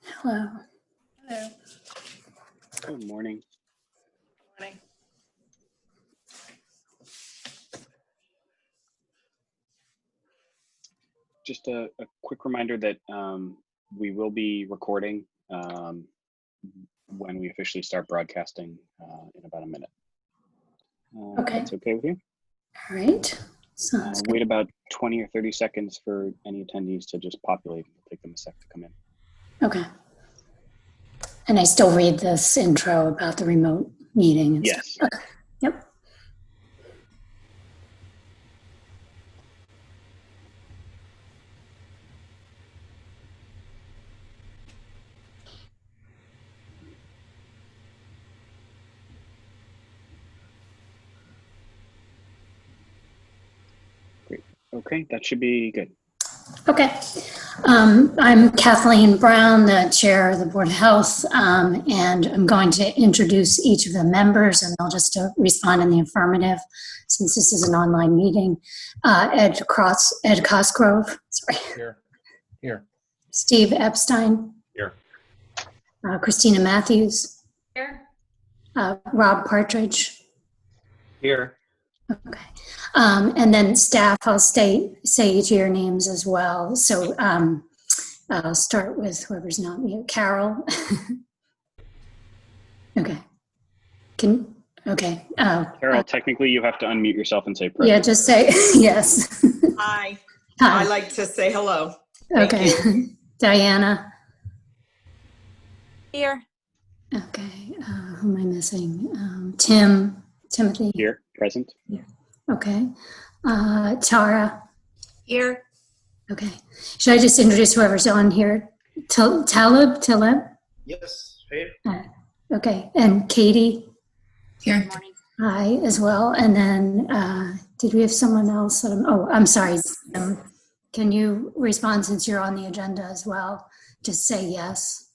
Hello. Hello. Good morning. Morning. Just a quick reminder that we will be recording when we officially start broadcasting in about a minute. Okay. That's okay with you? All right. Sounds good. Wait about 20 or 30 seconds for any attendees to just populate. It'll take them a sec to come in. Okay. And I still read this intro about the remote meeting and Yes. stuff. Okay. Yep. Great. Okay, that should be good. Okay. I'm Kathleen Brown, the chair of the Board of Health, and I'm going to introduce each of the members, and I'll just respond in the affirmative since this is an online meeting. Ed Cosgrove, sorry. Here. Steve Epstein. Here. Christina Matthews. Here. Rob Partridge. Here. Okay. And then staff, I'll say each of your names as well. So I'll start with whoever's not mute. Carol. Okay. Okay. Carol, technically you have to unmute yourself and say present. Yeah, just say yes. Hi. Hi. I like to say hello. Thank Okay. you. Diana. Here. Okay. Who am I missing? Timothy. Here, present. Okay. Tara. Here. Okay. Should I just introduce whoever's on here? Talib? Yes. Here. Okay. And Katie. Here. Good morning. Hi as well. And then did we have someone else? I'm sorry. Can you respond since you're on the agenda as well? Just say yes.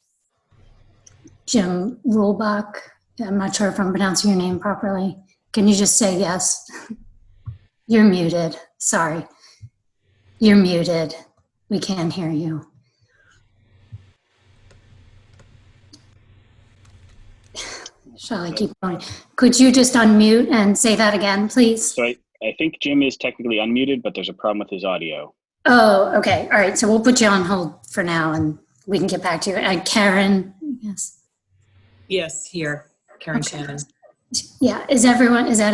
Jim Rulebach. I'm not sure if I'm pronouncing your name properly. Can you just say yes? You're muted. Sorry. You're muted. We can't hear you. Shall I keep going? Could you just unmute and say that again, please? So I think Jim is technically unmuted, but there's a problem with his audio. Oh, okay. All right. So we'll put you on hold for now and we can get back to you. Karen, yes. Yes, here. Karen Okay. Shannon. Yeah. Is that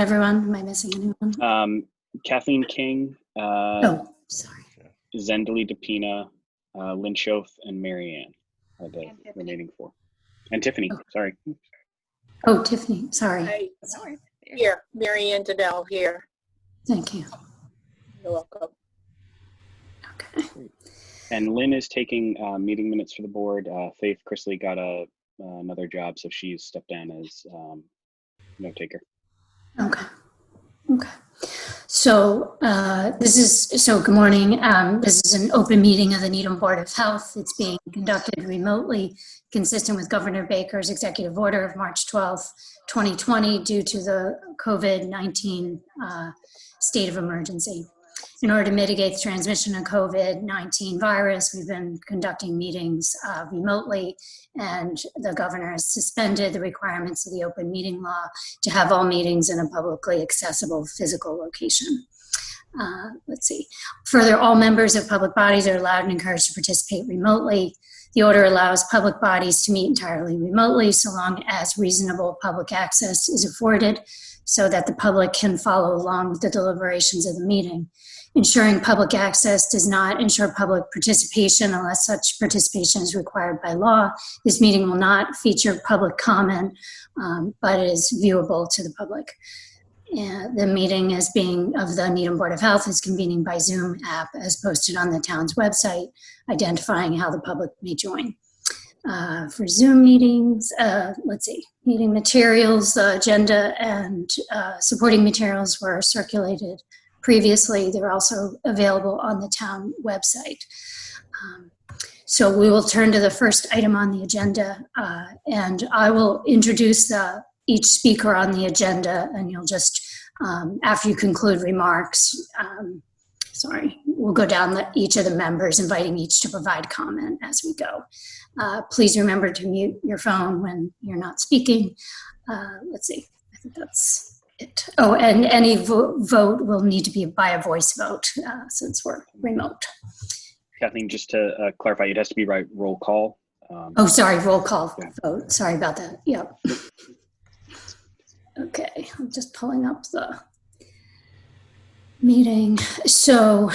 everyone? Am I missing anyone? Kathleen King, Oh, sorry. Zendali DePina, Lynn Schoaf, and Marianne are the remaining four. And Tiffany, sorry. Oh, Tiffany. Sorry. Hi, Sorry. here, Mary Ann Donnell here. Thank you. You're welcome. Okay. And Lynn is taking meeting minutes for the board. Faith Chrisley got another job, so she's stepped down as note taker. Okay. Okay. So good morning. This is an open meeting of the Needham Board of Health. It's being conducted remotely, consistent with Governor Baker's executive order of March 12th, 2020, due to the COVID-19 state of emergency. In order to mitigate the transmission of COVID-19 virus, we've been conducting meetings remotely, and the governor has suspended the requirements of the open meeting law to have all meetings in a publicly accessible physical location. Let's see. Further, all members of public bodies are allowed and encouraged to participate remotely. The order allows public bodies to meet entirely remotely so long as reasonable public access is afforded so that the public can follow along with the deliberations of the meeting. Ensuring public access does not ensure public participation unless such participation is required by law. This meeting will not feature public comment, but is viewable to the public. The meeting of the Needham Board of Health is convening by Zoom app as posted on the town's website, identifying how the public may join. For Zoom meetings, let's see, meeting materials, the agenda and supporting materials were circulated previously. They're also available on the town website. So we will turn to the first item on the agenda, and I will introduce each speaker on the agenda, and you'll just, after you conclude remarks, we'll go down each of the members, inviting each to provide comment as we go. Please remember to mute your phone when you're not speaking. Let's see, I think that's it. Oh, and any vote will need to be by a voice vote since we're remote. Kathleen, just to clarify, it has to be by roll call. Oh, sorry, roll call Yeah. vote. Sorry about that. Yep. Okay, I'm just pulling up the meeting. So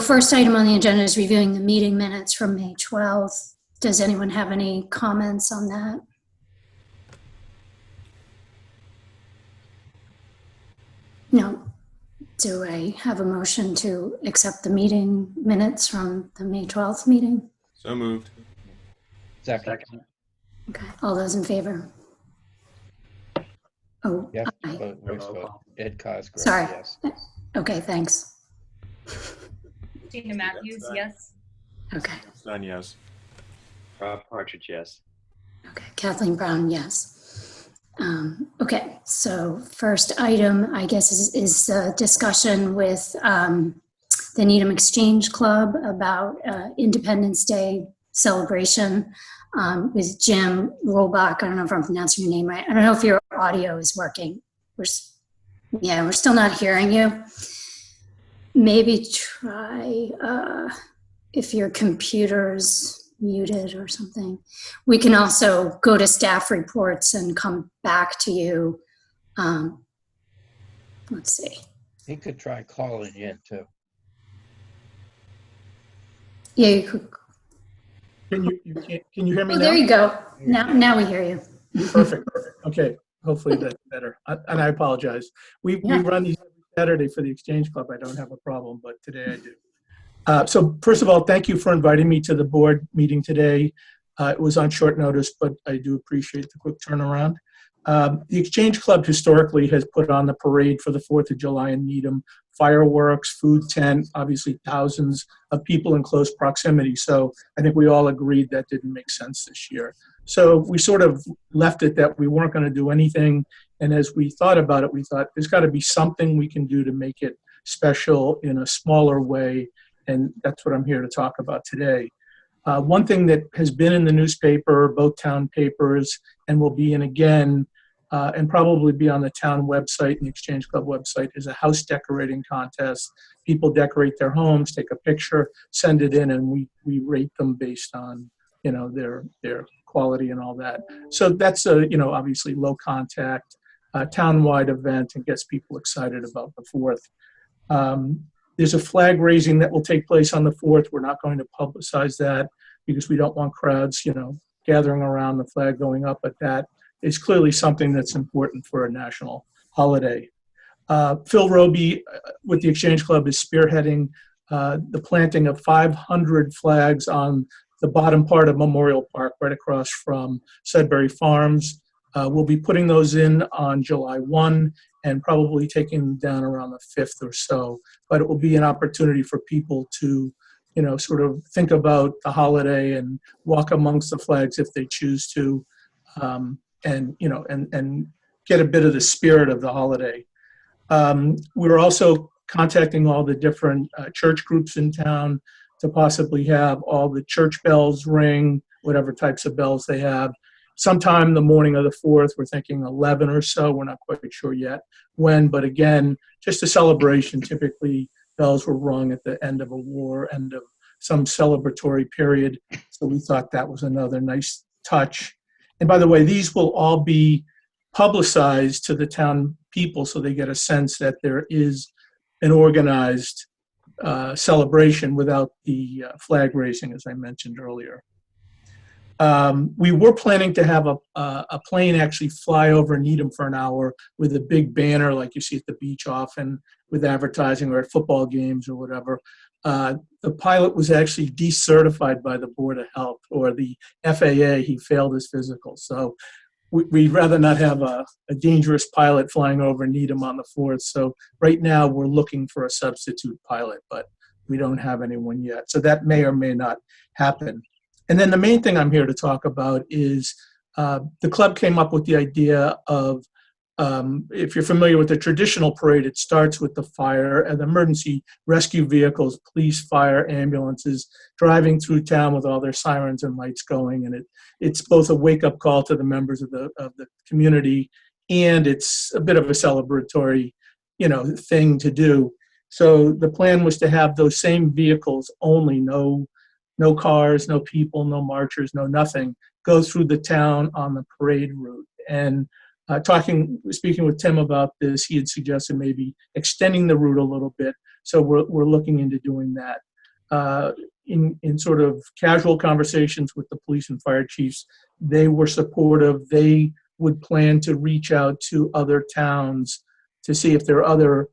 first item on the agenda is reviewing the meeting minutes from May 12th. Does anyone have any comments on that? No. Do I have a motion to accept the meeting minutes from the May 12th meeting? So moved. Second. Okay, all those in favor? Oh, Yes, aye. voice vote. Ed Cosgrove, Sorry. yes. Okay, thanks. Tina Matthews, yes. Okay, Done, yes. Rob Partridge, yes. okay. Kathleen Brown, yes. Okay, so first item, I guess, is a discussion with the Needham Exchange Club about Independence Day celebration with Jim Rolbach. I don't know if I'm pronouncing your name right. I don't know if your audio is working. We're still not hearing you. Maybe try if your computer's muted or something. We can also go to staff reports and come back to you. Let's see. He could try calling in too. Yeah, you could. Can you hear me Oh, now? there you go. Now we hear you. Perfect. Okay. Hopefully that's better. And I apologize. We run these every Saturday for the Exchange Club. I don't have a problem, but today I do. So first of all, thank you for inviting me to the board meeting today. It was on short notice, but I do appreciate the quick turnaround. The Exchange Club historically has put on the parade for the 4th of July in Needham, fireworks, food tent, obviously thousands of people in close proximity. So I think we all agreed that didn't make sense this year. So we sort of left it that we weren't going to do anything. And as we thought about it, we thought there's got to be something we can do to make it special in a smaller way. And that's what I'm here to talk about today. One thing that has been in the newspaper, both town papers, and will be in again, and probably be on the town website and the Exchange Club website, is a house decorating contest. People decorate their homes, take a picture, send it in, and we rate them based on, you know, their quality and all that. So that's a, you know, obviously low contact, town-wide event and gets people excited about the 4th. There's a flag raising that will take place on the 4th. We're not going to publicize that because we don't want crowds, you know, gathering around the flag going up, but that is clearly something that's important for a national holiday. Phil Roby with the Exchange Club is spearheading the planting of 500 flags on the bottom part of Memorial Park, right across from Sudbury Farms. We'll be putting those in on July 1 and probably taking them down around the 5th or so. But it will be an opportunity for people to, you know, sort of think about the holiday and walk amongst the flags if they choose to, and, you know, and get a bit of the spirit of the holiday. We're also contacting all the different church groups in town to possibly have all the church bells ring, whatever types of bells they have. Sometime the morning of the 4th, we're thinking 11 or so. We're not quite sure yet when, but again, just a celebration. Typically, bells were rung at the end of a war, end of some celebratory period. So we thought that was another nice touch. And by the way, these will all be publicized to the town people so they get a sense that there is an organized celebration without the flag raising, as I mentioned earlier. We were planning to have a plane actually fly over Needham for an hour with a big banner like you see at the beach often with advertising or at football games or whatever. The pilot was actually decertified by the Board of Health or the FAA. He failed his physical. So we'd rather not have a dangerous pilot flying over Needham on the 4th. So right now we're looking for a substitute pilot, but we don't have anyone yet. So that may or may not happen. And then the main thing I'm here to talk about is the club came up with the idea of if you're familiar with the traditional parade, it starts with the fire and emergency rescue vehicles, police, fire, ambulances driving through town with all their sirens and lights going. And it's both a wake-up call to the members of the community, and it's a bit of a celebratory, thing to do. So the plan was to have those same vehicles only, no cars, no people, no marchers, no nothing, go through the town on the parade route. And speaking with Tim about this, he had suggested maybe extending the route a little bit. So we're looking into doing that. In sort of casual conversations with the police and fire chiefs, they were supportive. They would plan to reach out to other towns to see if there are other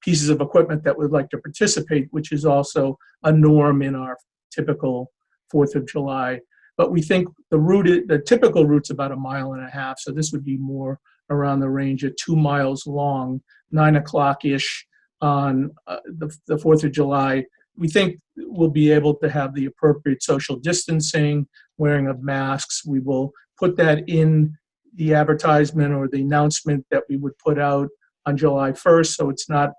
pieces of equipment that would like to participate, which is also a norm in our typical 4th of July. But we think the typical route's about 1.5 miles. So this would be more around the range of 2 miles long, 9 o'clock-ish on the 4th of July. We think we'll be able to have the appropriate social distancing, wearing of masks. We will put that in the advertisement or the announcement that we would put out on July 1st. So it's not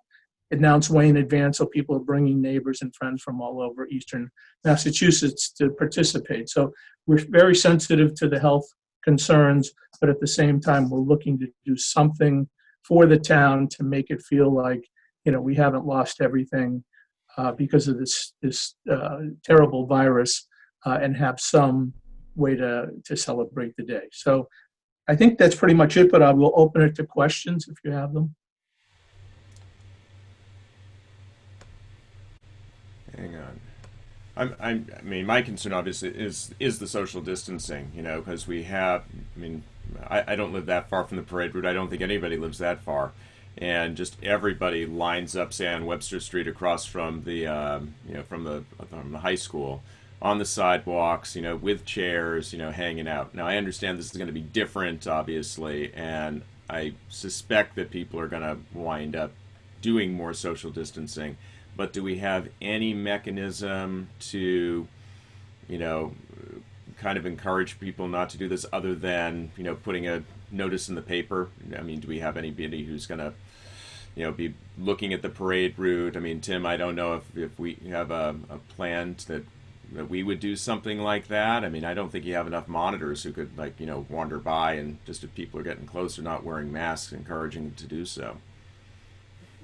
announced way in advance, so people are bringing neighbors and friends from all over Eastern Massachusetts to participate. So we're very sensitive to the health concerns, but at the same time, we're looking to do something for the town to make it feel like, we haven't lost everything because of this terrible virus, and have some way to celebrate the day. So I think that's pretty much it, but I will open it to questions if you have them. Hang on. I mean, my concern obviously is the social distancing, because we have, I don't live that far from the parade route. I don't think anybody lives that far. And just everybody lines up, say, on Webster Street across from the, from the high school on the sidewalks, with chairs, hanging out. Now, I understand this is going to be different, obviously, and I suspect that people are going to wind up doing more social distancing. But do we have any mechanism to, kind of encourage people not to do this other than, putting a notice in the paper? I mean, do we have anybody who's going to, be looking at the parade route? I mean, Tim, I don't know if we have a plan that we would do something like that. I mean, I don't think you have enough monitors who could, wander by and just if people are getting closer, not wearing masks, encouraging them to do so.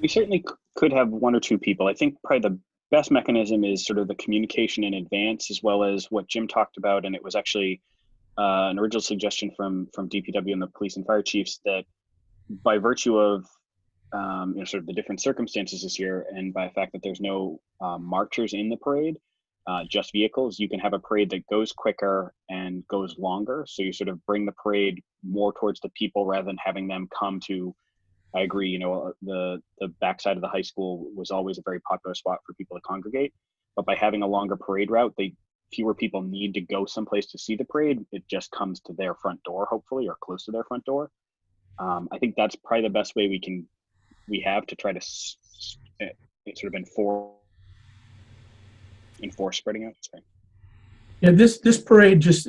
We certainly could have 1 or 2 people. I think probably the best mechanism is sort of the communication in advance, as well as what Jim talked about. And it was actually an original suggestion from DPW and the police and fire chiefs that by virtue of sort of the different circumstances this year, and by the fact that there's no marchers in the parade, just vehicles, you can have a parade that goes quicker and goes longer. So you sort of bring the parade more towards the people rather than having them come to. I agree, the backside of the high school was always a very popular spot for people to congregate. But by having a longer parade route, fewer people need to go someplace to see the parade. It just comes to their front door, hopefully, or close to their front door. I think that's probably the best way we have to try to sort of enforce spreading out. Sorry. Yeah, this parade, just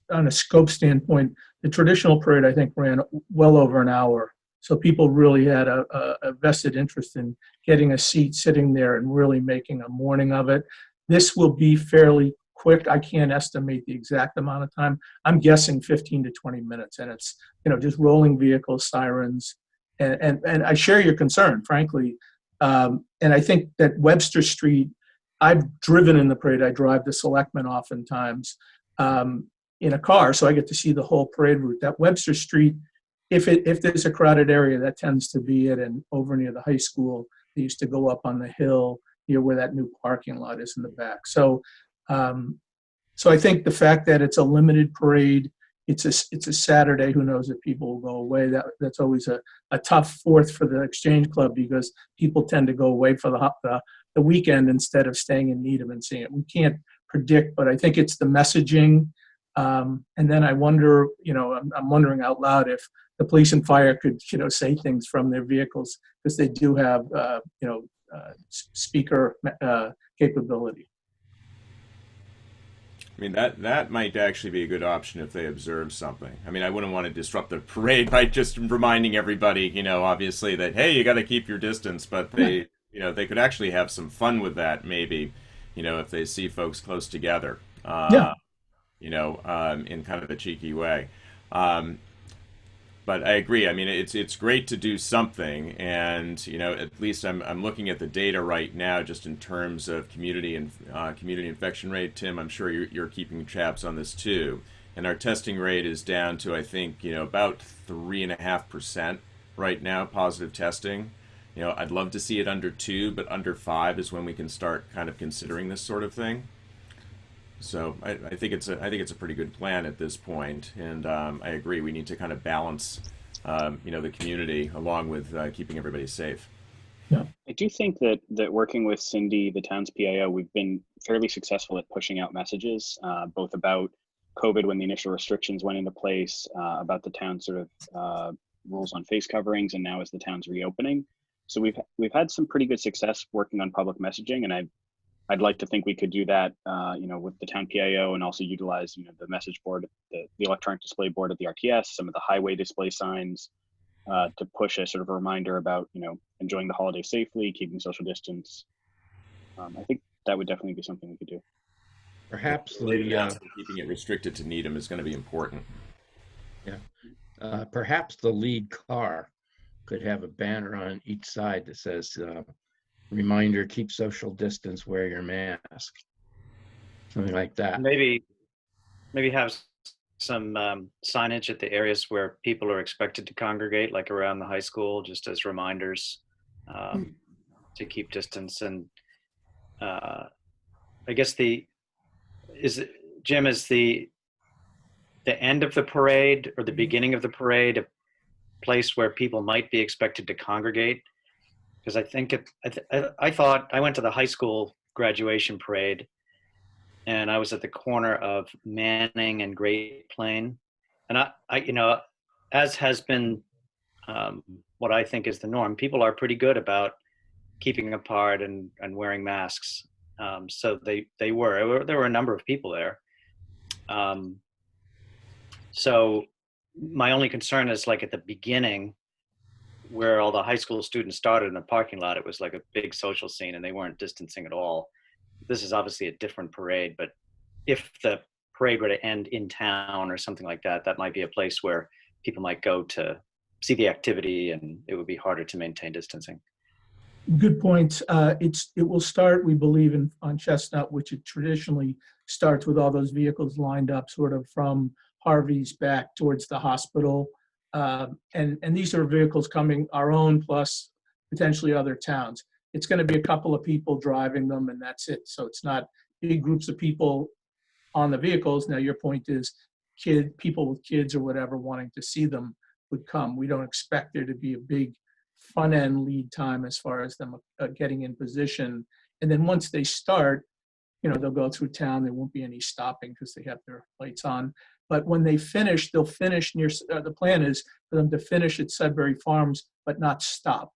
on a scope standpoint, the traditional parade, I think, ran well over an hour. So people really had a vested interest in getting a seat, sitting there, and really making a morning of it. This will be fairly quick. I can't estimate the exact amount of time. I'm guessing 15 to 20 minutes, and it's just rolling vehicles, sirens, and I share your concern, frankly. And I think that Webster Street, I've driven in the parade. I drive the selectmen oftentimes in a car, so I get to see the whole parade route. That Webster Street, if there's a crowded area, that tends to be it. And over near the high school, they used to go up on the hill near where that new parking lot is in the back. So, so I think the fact that it's a limited parade, it's a Saturday. Who knows if people will go away? That's always a tough 4th for the Exchange Club because people tend to go away for the weekend instead of staying in Needham and seeing it. We can't predict, but I think it's the messaging. And then I wonder, I'm wondering out loud if the police and fire could, say things from their vehicles because they do have, speaker capability. I mean, that might actually be a good option if they observe something. I mean, I wouldn't want to disrupt the parade by just reminding everybody, obviously that, hey, you got to keep your distance, but they could actually have some fun with that, maybe, if they see folks close together, Yeah. in kind of a cheeky way. But I agree. I mean, it's great to do something, and at least I'm looking at the data right now, just in terms of community and community infection rate. Tim, I'm sure you're keeping tabs on this too, and our testing rate is down to, I think, about 3.5% right now, positive testing. I'd love to see it under 2, but under 5 is when we can start kind of considering this sort of thing. So I think it's a pretty good plan at this point, and I agree. We need to kind of balance, the community along with keeping everybody safe. I do think that working with Cindy, the town's PIO, we've been fairly successful at pushing out messages, both about COVID when the initial restrictions went into place, about the town's sort of rules on face coverings, and now as the town's reopening. So we've had some pretty good success working on public messaging, and I'd like to think we could do that, with the town PIO, and also utilize, the message board, the electronic display board at the RTS, some of the highway display signs, to push a sort of a reminder about, enjoying the holiday safely, keeping social distance. I think that would definitely be something we could do. Perhaps Keeping it restricted to Needham is going to be important. perhaps the lead car could have a banner on each side that says, reminder, keep social distance, wear your mask. Something like that. Maybe have some signage at the areas where people are expected to congregate, like around the high school, just as reminders to keep distance. And I guess Jim, is the end of the parade or the beginning of the parade a place where people might be expected to congregate? Because I think I thought I went to the high school graduation parade, and I was at the corner of Manning and Great Plain, and I as has been what I think is the norm, people are pretty good about keeping apart and wearing masks. So there were a number of people there. So my only concern is, like, at the beginning, where all the high school students started in the parking lot, it was like a big social scene and they weren't distancing at all. This is obviously a different parade, but if the parade were to end in town or something like that, that might be a place where people might go to see the activity, and it would be harder to maintain distancing. Good point. It will start, we believe, on Chestnut, which it traditionally starts with all those vehicles lined up sort of from Harvey's back towards the hospital. And these are vehicles coming, our own plus potentially other towns. It's going to be a couple of people driving them, and that's it. So it's not big groups of people on the vehicles. Now, your point is people with kids or whatever wanting to see them would come. We don't expect there to be a big front end lead time as far as them getting in position. And then once they start, they'll go through town. There won't be any stopping because they have their lights on. But when they finish, they'll finish near, the plan is for them to finish at Sudbury Farms, but not stop.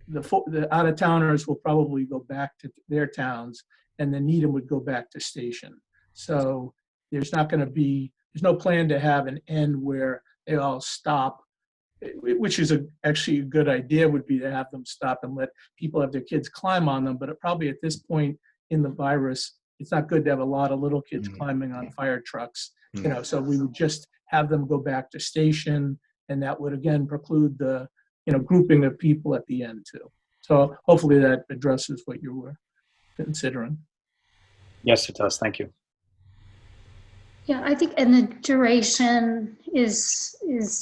The out-of-towners will probably go back to their towns, and then Needham would go back to Station. So there's no plan to have an end where they all stop, which is actually a good idea, would be to have them stop and let people have their kids climb on them. But probably at this point in the virus, it's not good to have a lot of little kids climbing on fire trucks. So we would just have them go back to Station, and that would again preclude the grouping of people at the end too. So hopefully that addresses what you were considering. Yes, it does. Thank you. Yeah, I think, and the duration is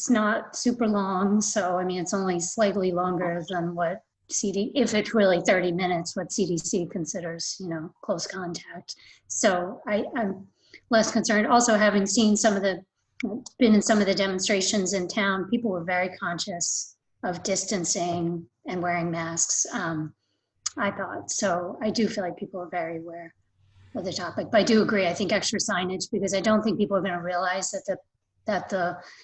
not super long. So, I mean, it's only slightly longer than what if it's really 30 minutes, what CDC considers, close contact. So I'm less concerned. Also, having seen been in some of the demonstrations in town, people were very conscious of distancing and wearing masks, I thought. So I do feel like people are very aware of the topic. But I do agree, I think extra signage, because I don't think people are going to realize that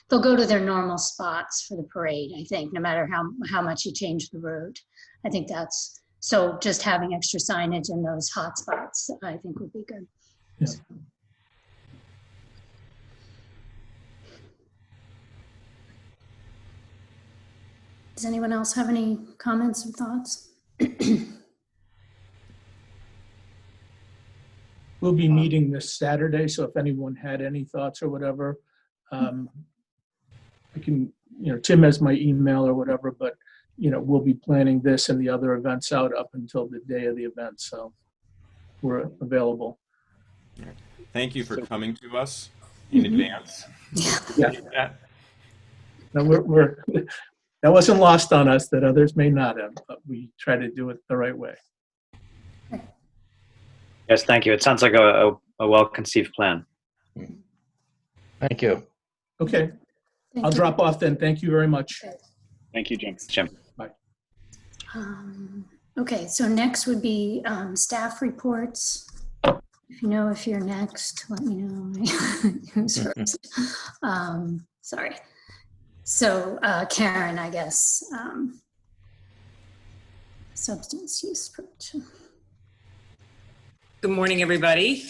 they'll go to their normal spots for the parade, I think, no matter how much you change the route. I think so just having extra signage in those hot spots, I think would be good. Yeah. Does anyone else have any comments or thoughts? We'll be meeting this Saturday, so if anyone had any thoughts or whatever, I can, Tim has my email or whatever, but, we'll be planning this and the other events out up until the day of the event, so we're available. Thank you for coming to us in advance. Yeah. Now that wasn't lost on us that others may not have, but we try to do it the right way. Yes, thank you. It sounds like a well-conceived plan. Thank you. Okay, Thank I'll you. drop off then. Thank you very much. Thank you, Jim. Jim. Okay, so next would be staff reports. If you're next, let me know who's first. Sorry. So Karen, I guess, substance use prevention. Good morning, everybody.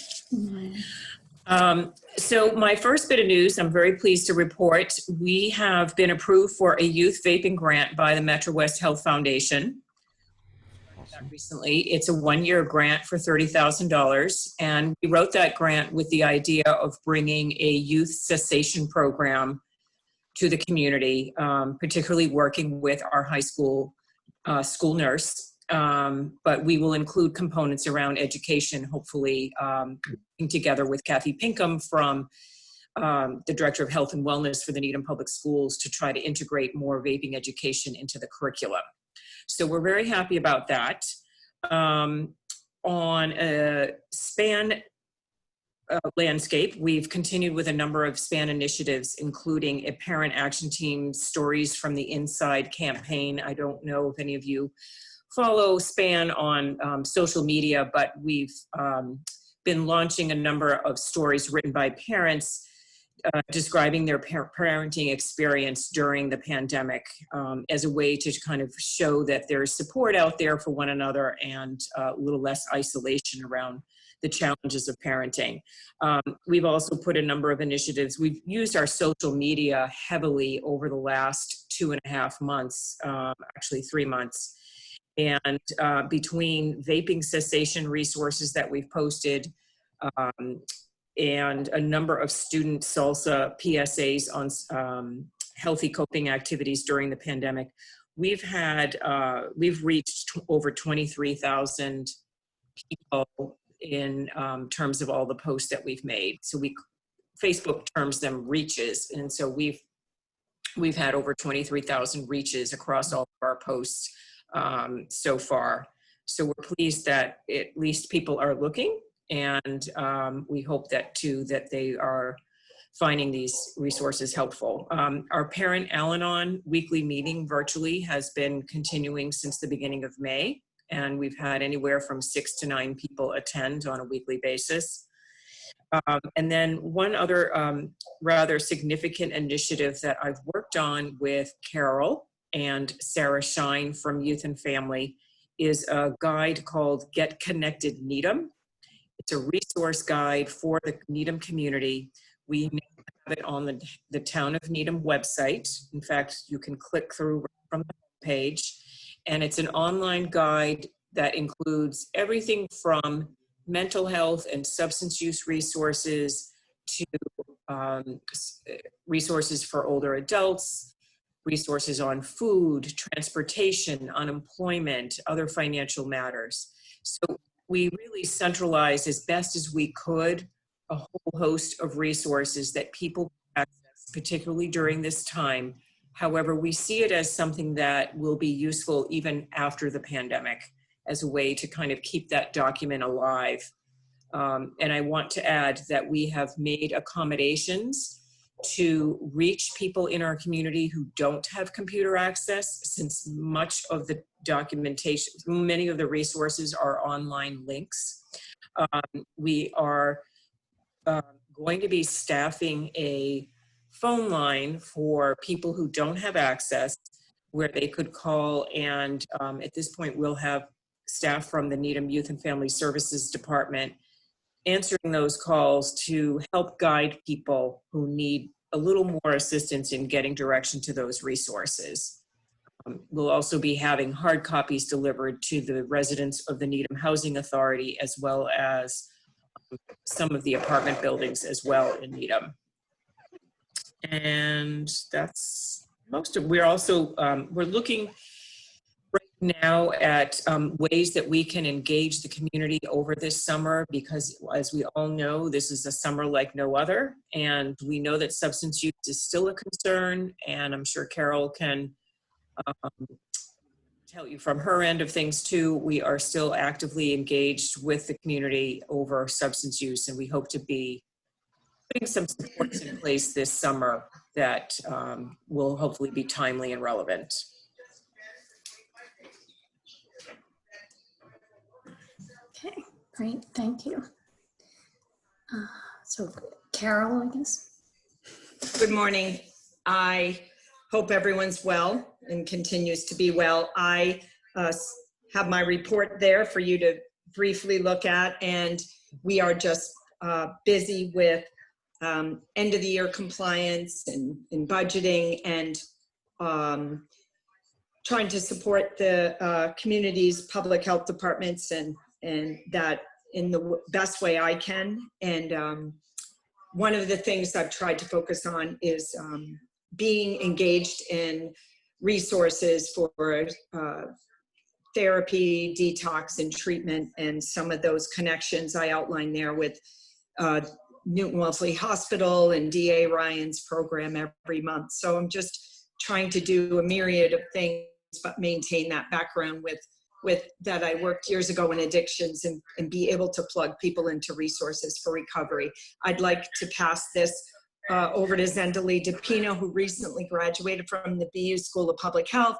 So my first bit of news, I'm very pleased to report, we have been approved for a youth vaping grant by the Metro West Health Foundation. Recently, it's a one-year grant for $30,000, and we wrote that grant with the idea of bringing a youth cessation program to the community, particularly working with our high school school nurse. But we will include components around education, hopefully together with Kathy Pinkham from the Director of Health and Wellness for the Needham Public Schools to try to integrate more vaping education into the curriculum. So we're very happy about that. On a SPAN landscape, we've continued with a number of SPAN initiatives, including a parent action team stories from the inside campaign. I don't know if any of you follow SPAN on social media, but we've been launching a number of stories written by parents describing their parenting experience during the pandemic as a way to kind of show that there's support out there for one another and a little less isolation around the challenges of parenting. We've also put a number of initiatives. We've used our social media heavily over the last 2.5 months, actually 3 months. And between vaping cessation resources that we've posted and a number of student SALSA PSAs on healthy coping activities during the pandemic, we've reached over 23,000 people in terms of all the posts that we've made. So Facebook terms them reaches, and so we've had over 23,000 reaches across all of our posts so far. So we're pleased that at least people are looking, and we hope that they are finding these resources helpful. Our Parent Al-Anon weekly meeting virtually has been continuing since the beginning of May, and we've had anywhere from 6 to 9 people attend on a weekly basis. And then one other rather significant initiative that I've worked on with Carol and Sarah Shine from Youth and Family is a guide called Get Connected Needham. It's a resource guide for the Needham community. We have it on the Town of Needham website. In fact, you can click through from the page, and it's an online guide that includes everything from mental health and substance use resources to resources for older adults, resources on food, transportation, unemployment, other financial matters. So we really centralized as best as we could a whole host of resources that people can access, particularly during this time. However, we see it as something that will be useful even after the pandemic as a way to kind of keep that document alive. And I want to add that we have made accommodations to reach people in our community who don't have computer access, since much of the documentation, many of the resources are online links. We are going to be staffing a phone line for people who don't have access, where they could call, and at this point we'll have staff from the Needham Youth and Family Services Department answering those calls to help guide people who need a little more assistance in getting direction to those resources. We'll also be having hard copies delivered to the residents of the Needham Housing Authority, as well as some of the apartment buildings as well in Needham. And that's most of, we're also, we're looking right now at ways that we can engage the community over this summer, because as we all know, this is a summer like no other. And we know that substance use is still a concern. And I'm sure Carol can tell you from her end of things too. We are still actively engaged with the community over substance use, and we hope to be putting some supports in place this summer that will hopefully be timely and relevant. Okay, great, thank you. So Carol, I guess. Good morning. I hope everyone's well and continues to be well. I have my report there for you to briefly look at, and we are just busy with end of the year compliance and budgeting, and trying to support the community's public health departments and that in the best way I can. And one of the things I've tried to focus on is being engaged in resources for therapy, detox, and treatment, and some of those connections I outlined there with Newton Wellesley Hospital and DA Ryan's program every month. So I'm just trying to do a myriad of things, but maintain that background with that I worked years ago in addictions, and be able to plug people into resources for recovery. I'd like to pass this over to Zendalee DePino, who recently graduated from the BU School of Public Health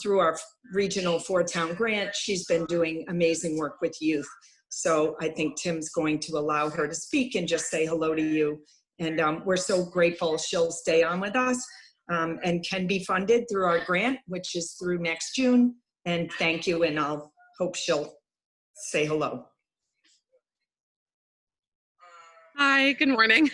through our regional 4-town grant. She's been doing amazing work with youth. So I think Tim's going to allow her to speak and just say hello to you. And we're so grateful she'll stay on with us and can be funded through our grant, which is through next June. And thank you, and I'll hope she'll say hello. Hi, good morning.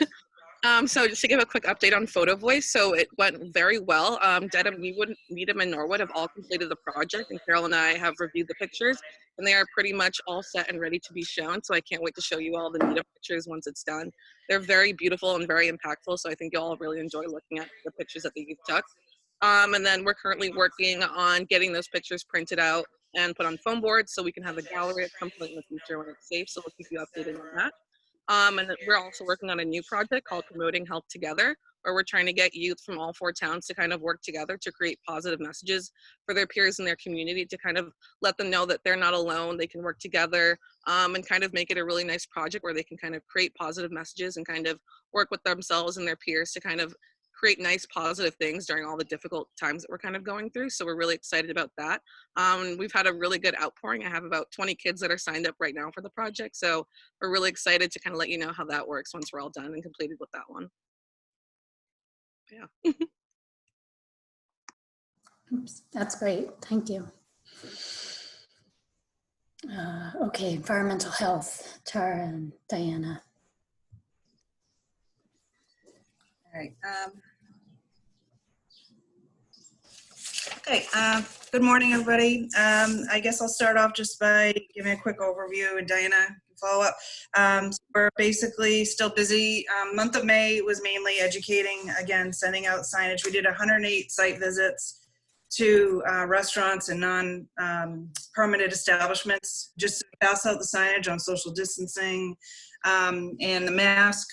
So just to give a quick update on Photo Voice, so it went very well. Dedham, Needham, and Norwood have all completed the project, and Carol and I have reviewed the pictures, and they are pretty much all set and ready to be shown. So I can't wait to show you all the Needham pictures once it's done. They're very beautiful and very impactful, so I think you'll all really enjoy looking at the pictures that the youth took. And then we're currently working on getting those pictures printed out and put on foam boards so we can have a gallery at some point in the future when it's safe. So we'll keep you updated on that. And then we're also working on a new project called Promoting Health Together, where we're trying to get youth from all 4 towns to kind of work together to create positive messages for their peers in their community, to kind of let them know that they're not alone, they can work together, and kind of make it a really nice project where they can kind of create positive messages and kind of work with themselves and their peers to kind of create nice positive things during all the difficult times that we're kind of going through. So we're really excited about that. We've had a really good outpouring. I have about 20 kids that are signed up right now for the project. So we're really excited to kind of let you know how that works once we're all done and completed with that one. Yeah. Oops, that's great, thank you. Okay, environmental health, Tara and Diana. All right. Okay. Good morning, everybody. I guess I'll start off just by giving a quick overview, and Diana can follow up. So we're basically still busy. Month of May was mainly educating, again, sending out signage. We did 108 site visits to restaurants and non-permitted establishments, just to pass out the signage on social distancing, and the mask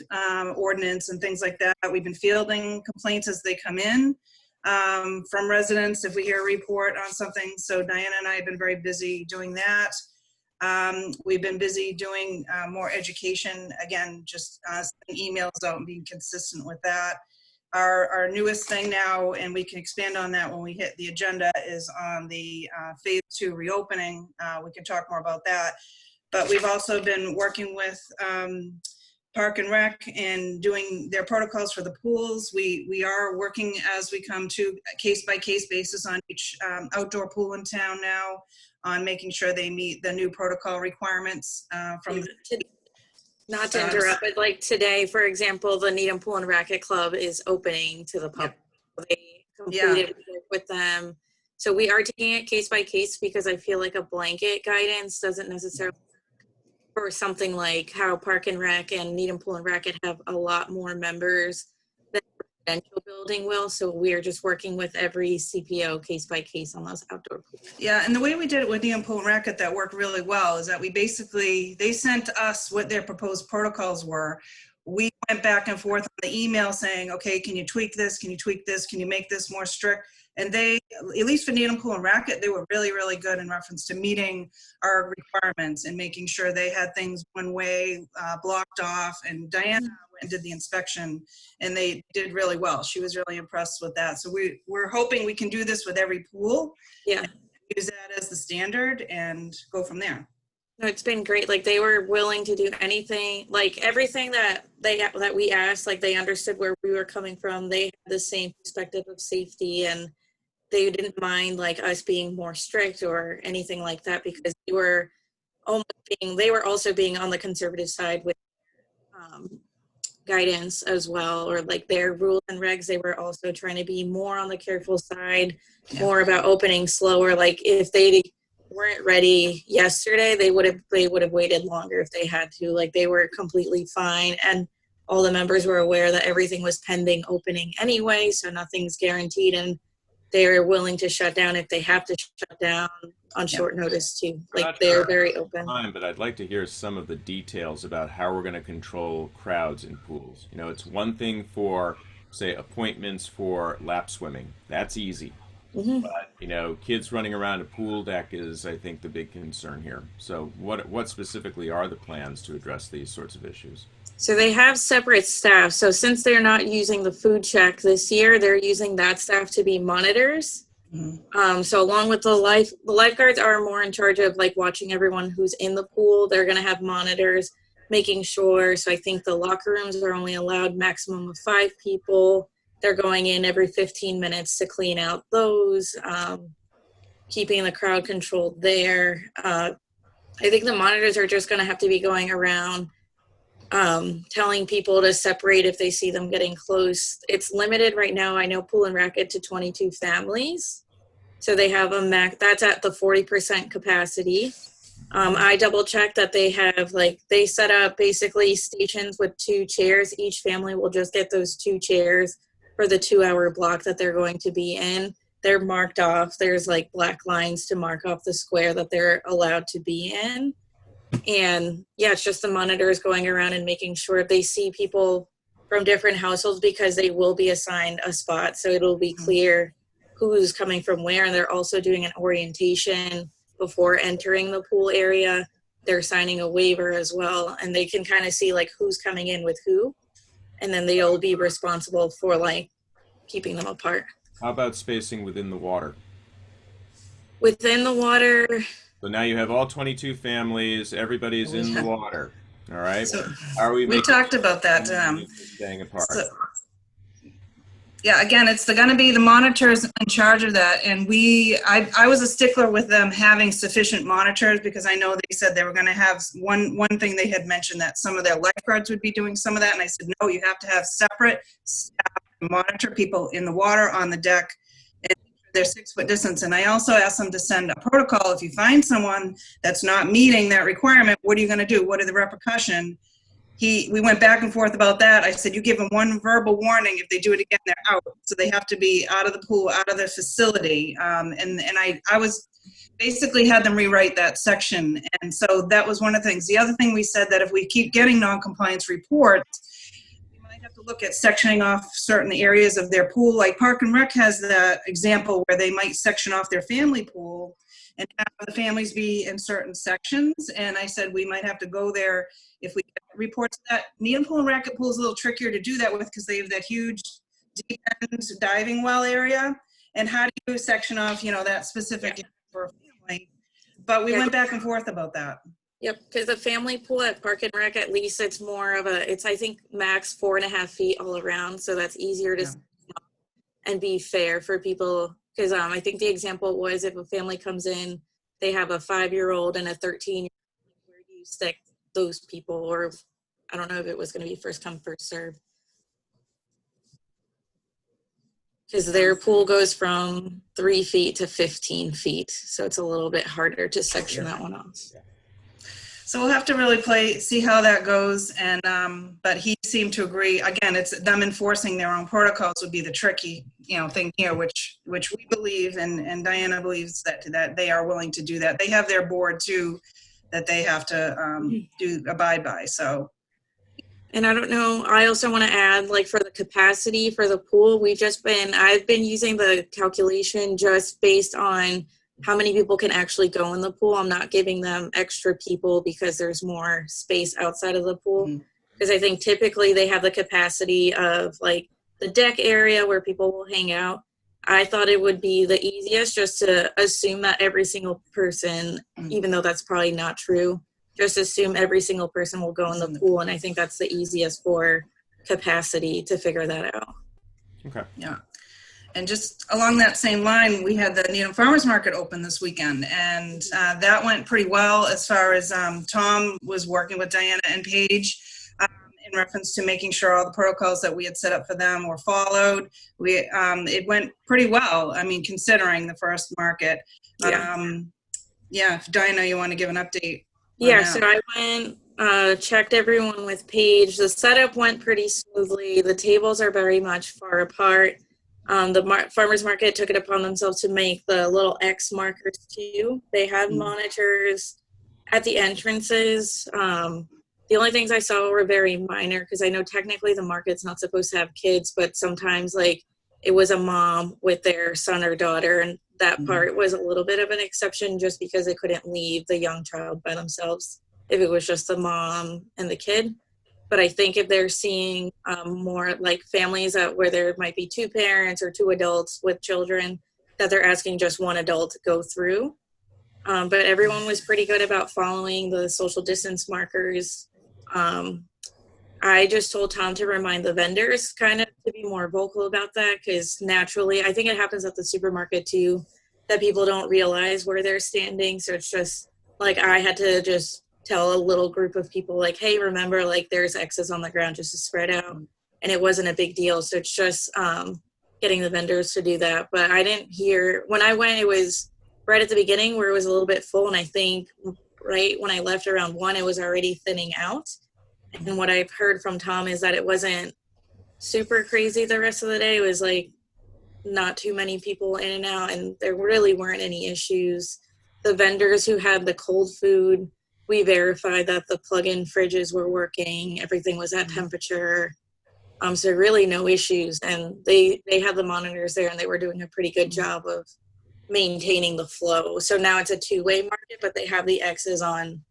ordinance and things like that. We've been fielding complaints as they come in from residents if we hear a report on something. So Diana and I have been very busy doing that. We've been busy doing more education, again, just sending emails out and being consistent with that. Our newest thing now, and we can expand on that when we hit the agenda, is on the phase 2 reopening. We can talk more about that. But we've also been working with Park and Rec and doing their protocols for the pools. We are working as we come to a case-by-case basis on each outdoor pool in town now, on making sure they meet the new protocol requirements from the Not to interrupt, but like today, for example, the Needham Pool and Racquet Club is opening to the public. Yep. They completed work with them. So we are taking it case by case because I feel like a blanket guidance doesn't necessarily for something like how Park and Rec and Needham Pool and Racquet have a lot more members than a residential building will. So we're just working with every CPO case by case on those outdoor pools. Yeah, and the way we did it with Needham Pool and Racquet that worked really well is that we basically, they sent us what their proposed protocols were. We went back and forth on the email saying, okay, can you tweak this? Can you tweak this? Can you make this more strict? And they, at least for Needham Pool and Racquet, they were really, really good in reference to meeting our requirements and making sure they had things one way, blocked off. And Diana went and did the inspection, and they did really well. She was really impressed with that. So we're hoping we can do this with every pool. Yeah. Use that as the standard and go from there. No, it's been great. Like they were willing to do anything, like everything that we asked, like they understood where we were coming from. They had the same perspective of safety, and they didn't mind like us being more strict or anything like that, because they were also being on the conservative side with guidance as well, or like their rules and regs. They were also trying to be more on the careful side, more about opening slower. Like if they weren't ready yesterday, they would have waited longer if they had to. Like they were completely fine, and all the members were aware that everything was pending opening anyway, so nothing's guaranteed, and they're willing to shut down if they have to shut down on short notice too. Like they're very open. But I'd like to hear some of the details about how we're going to control crowds in pools. You know, it's one thing for, say, appointments for lap swimming. That's easy. Mm-hmm. But, you know, kids running around a pool deck is, I think, the big concern here. So what specifically are the plans to address these sorts of issues? So they have separate staff. So since they're not using the food check this year, they're using that staff to be monitors. Mm-hmm. So along with the lifeguards are more in charge of like watching everyone who's in the pool. They're going to have monitors, making sure. So I think the locker rooms are only allowed maximum of 5 people. They're going in every 15 minutes to clean out those, keeping the crowd controlled there. I think the monitors are just going to have to be going around telling people to separate if they see them getting close. It's limited right now, I know, Pool and Racquet to 22 families. So they have a max, that's at the 40% capacity. I double checked that they have, like, they set up basically stations with 2 chairs. Each family will just get those 2 chairs for the 2-hour block that they're going to be in. They're marked off. There's like black lines to mark off the square that they're allowed to be in. And yeah, it's just the monitors going around and making sure they see people from different households, because they will be assigned a spot. So it'll be clear who's coming from where. And they're also doing an orientation before entering the pool area. They're signing a waiver as well. And they can kind of see like who's coming in with who. And then they'll be responsible for like keeping them apart. How about spacing within the water? Within the water, So now you have all 22 families, everybody's in the water, all right? So How are we we talked about that. staying apart? Yeah, again, it's going to be the monitors in charge of that. And I was a stickler with them having sufficient monitors, because I know they said they were going to have one thing they had mentioned that some of their lifeguards would be doing some of that. And I said, no, you have to have separate staff to monitor people in the water, on the deck, and their 6-foot distance. And I also asked them to send a protocol. If you find someone that's not meeting that requirement, what are you going to do? What are the repercussions? We went back and forth about that. I said, you give them one verbal warning. If they do it again, they're out. So they have to be out of the pool, out of the facility. And I was basically had them rewrite that section. And so that was one of the things. The other thing we said, that if we keep getting non-compliance reports, we might have to look at sectioning off certain areas of their pool. Like Park and Rec has that example where they might section off their family pool and have the families be in certain sections. And I said, we might have to go there if we get reports of that. Needham Pool and Racquet Pool is a little trickier to do that with, because they have that huge deep end diving well area. And how do you section off, that specific for a family? But we went back and forth about that. Yep, because the family pool at Park and Rec, at least it's more of it's I think max 4.5 feet all around. So that's easier to and be fair for people. Because I think the example was, if a family comes in, they have a 5-year-old and a 13-year-old, where do you stick those people? Or I don't know if it was going to be first come, first serve. because their pool goes from 3 feet to 15 feet. So it's a little bit harder to section that one off. So we'll have to really see how that goes. And, but he seemed to agree, again, it's them enforcing their own protocols would be the tricky, thing here, which we believe, and Diana believes that they are willing to do that. They have their board too, that they have to abide by, so. And I don't know, I also want to add, like, for the capacity for the pool, I've been using the calculation just based on how many people can actually go in the pool. I'm not giving them extra people because there's more space outside of the pool. Because I think typically they have the capacity of, like, the deck area where people will hang out. I thought it would be the easiest just to assume that every single person, even though that's probably not true, just assume every single person will go in the pool. And I think that's the easiest for capacity to figure that out. Okay. Yeah. And just along that same line, we had the Needham Farmers Market open this weekend, and that went pretty well as far as Tom was working with Diana and Paige in reference to making sure all the protocols that we had set up for them were followed. It went pretty well, I mean, considering the first market. If Diana, you want to give an update? Yeah, so I went, checked everyone with Paige. The setup went pretty smoothly. The tables are very much far apart. The farmers market took it upon themselves to make the little X markers too. They had monitors at the entrances. The only things I saw were very minor because I know technically the market's not supposed to have kids, but sometimes like it was a mom with their son or daughter, and that part was a little bit of an exception just because they couldn't leave the young child by themselves if it was just the mom and the kid. But I think if they're seeing more like families where there might be 2 parents or 2 adults with children, that they're asking just 1 adult to go through. But everyone was pretty good about following the social distance markers. I just told Tom to remind the vendors kind of to be more vocal about that because naturally, I think it happens at the supermarket too, that people don't realize where they're standing. So it's just like I had to just tell a little group of people like, hey, remember, like there's X's on the ground just to spread out. And it wasn't a big deal. So it's just getting the vendors to do that. But I didn't hear, when I went, it was right at the beginning where it was a little bit full. And I think right when I left around 1, it was already thinning out. And what I've heard from Tom is that it wasn't super crazy the rest of the day. It was like not too many people in and out, and there really weren't any issues. The vendors who had the cold food, we verified that the plug-in fridges were working. Everything was at temperature. So really no issues. And they had the monitors there, and they were doing a pretty good job of maintaining the flow. So now it's a 2-way market, but they have the X's on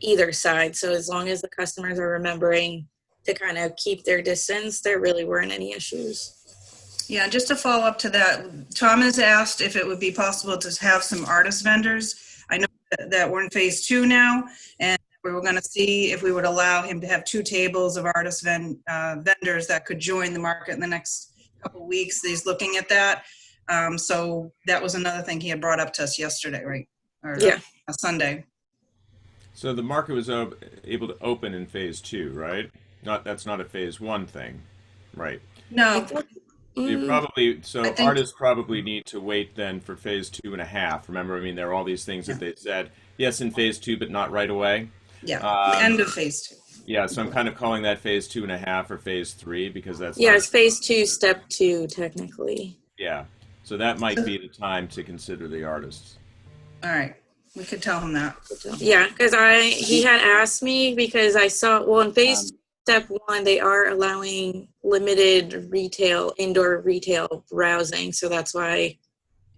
either side. So as long as the customers are remembering to kind of keep their distance, there really weren't any issues. Yeah, just to follow up to that, Tom has asked if it would be possible to have some artist vendors. I know that we're in phase 2 now, and we were going to see if we would allow him to have 2 tables of artist vendors that could join the market in the next couple of weeks. He's looking at that. So that was another thing he had brought up to us yesterday, right? Or Sunday. So the market was able to open in phase 2, right? That's not a phase 1 thing, right? No. Artists probably need to wait then for phase 2.5. Remember, I mean, there are all these things that they said, yes, in phase 2, but not right away. Yeah, the end of phase 2. Yeah, so I'm kind of calling that phase 2.5 or phase 3 because that's it's phase 2, step 2, technically. Yeah, so that might be the time to consider the artists. All right. We could tell him that. Yeah, because he had asked me because I saw, in phase step 1, they are allowing limited indoor retail browsing. So that's why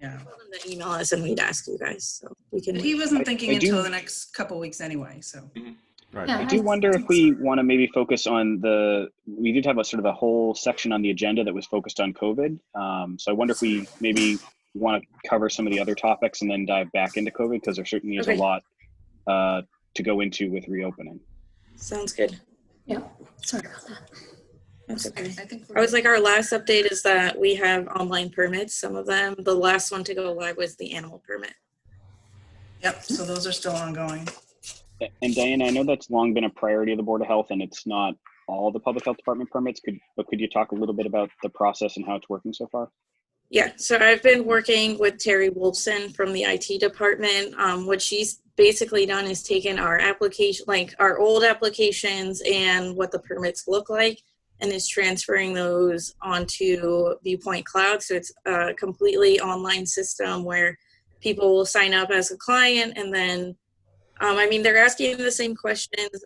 I told him to email us and we'd ask you guys. So we can. But he wasn't thinking until the next couple weeks anyway. So. Right. I do wonder if we want to maybe focus on we did have a sort of a whole section on the agenda that was focused on COVID. So I wonder if we maybe want to cover some of the other topics and then dive back into COVID because there certainly is a lot to go into with reopening. Sounds good. Yeah, sorry about that. That's okay. I was like, our last update is that we have online permits, some of them. The last one to go live was the animal permit. Yep, so those are still ongoing. And Diana, I know that's long been a priority of the Board of Health, and it's not all the Public Health Department permits. Could you talk a little bit about the process and how it's working so far? Yeah, so I've been working with Terry Wolfson from the IT department. What she's basically done is taken our application, like our old applications and what the permits look like, and is transferring those onto Viewpoint Cloud. So it's a completely online system where people will sign up as a client, and then, I mean, they're asking the same questions.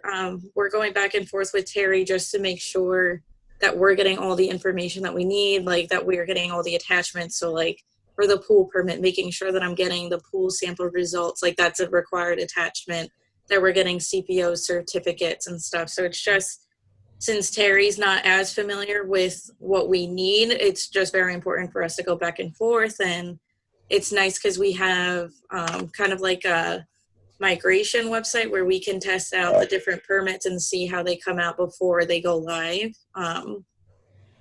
We're going back and forth with Terry just to make sure that we're getting all the information that we need, like that we're getting all the attachments. So like for the pool permit, making sure that I'm getting the pool sample results, like that's a required attachment, that we're getting CPO certificates and stuff. So it's just, since Terry's not as familiar with what we need, it's just very important for us to go back and forth. And it's nice because we have kind of like a migration website where we can test out the different permits and see how they come out before they go live.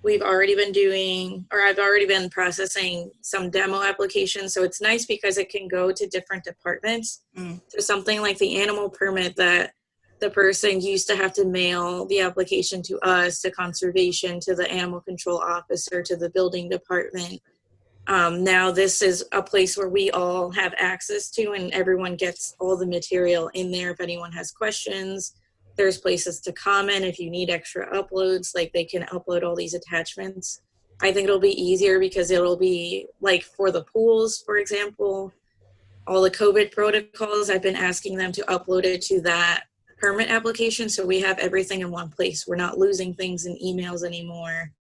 We've already been doing, or I've already been processing some demo applications. So it's nice because it can go to different departments. So something like the animal permit, that the person used to have to mail the application to us, to conservation, to the animal control officer, to the building department. Now this is a place where we all have access to, and everyone gets all the material in there. If anyone has questions, there's places to comment. If you need extra uploads, like they can upload all these attachments. I think it'll be easier because it'll be like for the pools, for example, all the COVID protocols, I've been asking them to upload it to that permit application. So we have everything in one place. We're not losing things in emails anymore.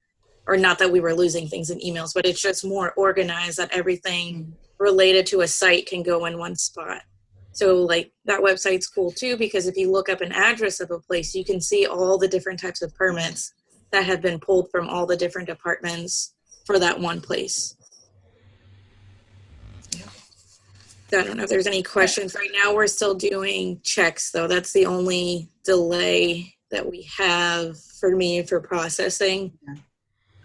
Or not that we were losing things in emails, but it's just more organized, that everything related to a site can go in one spot. So like that website's cool too, because if you look up an address of a place, you can see all the different types of permits that have been pulled from all the different departments for that one place. I don't know if there's any questions. Right now we're still doing checks though. That's the only delay that we have for me for processing.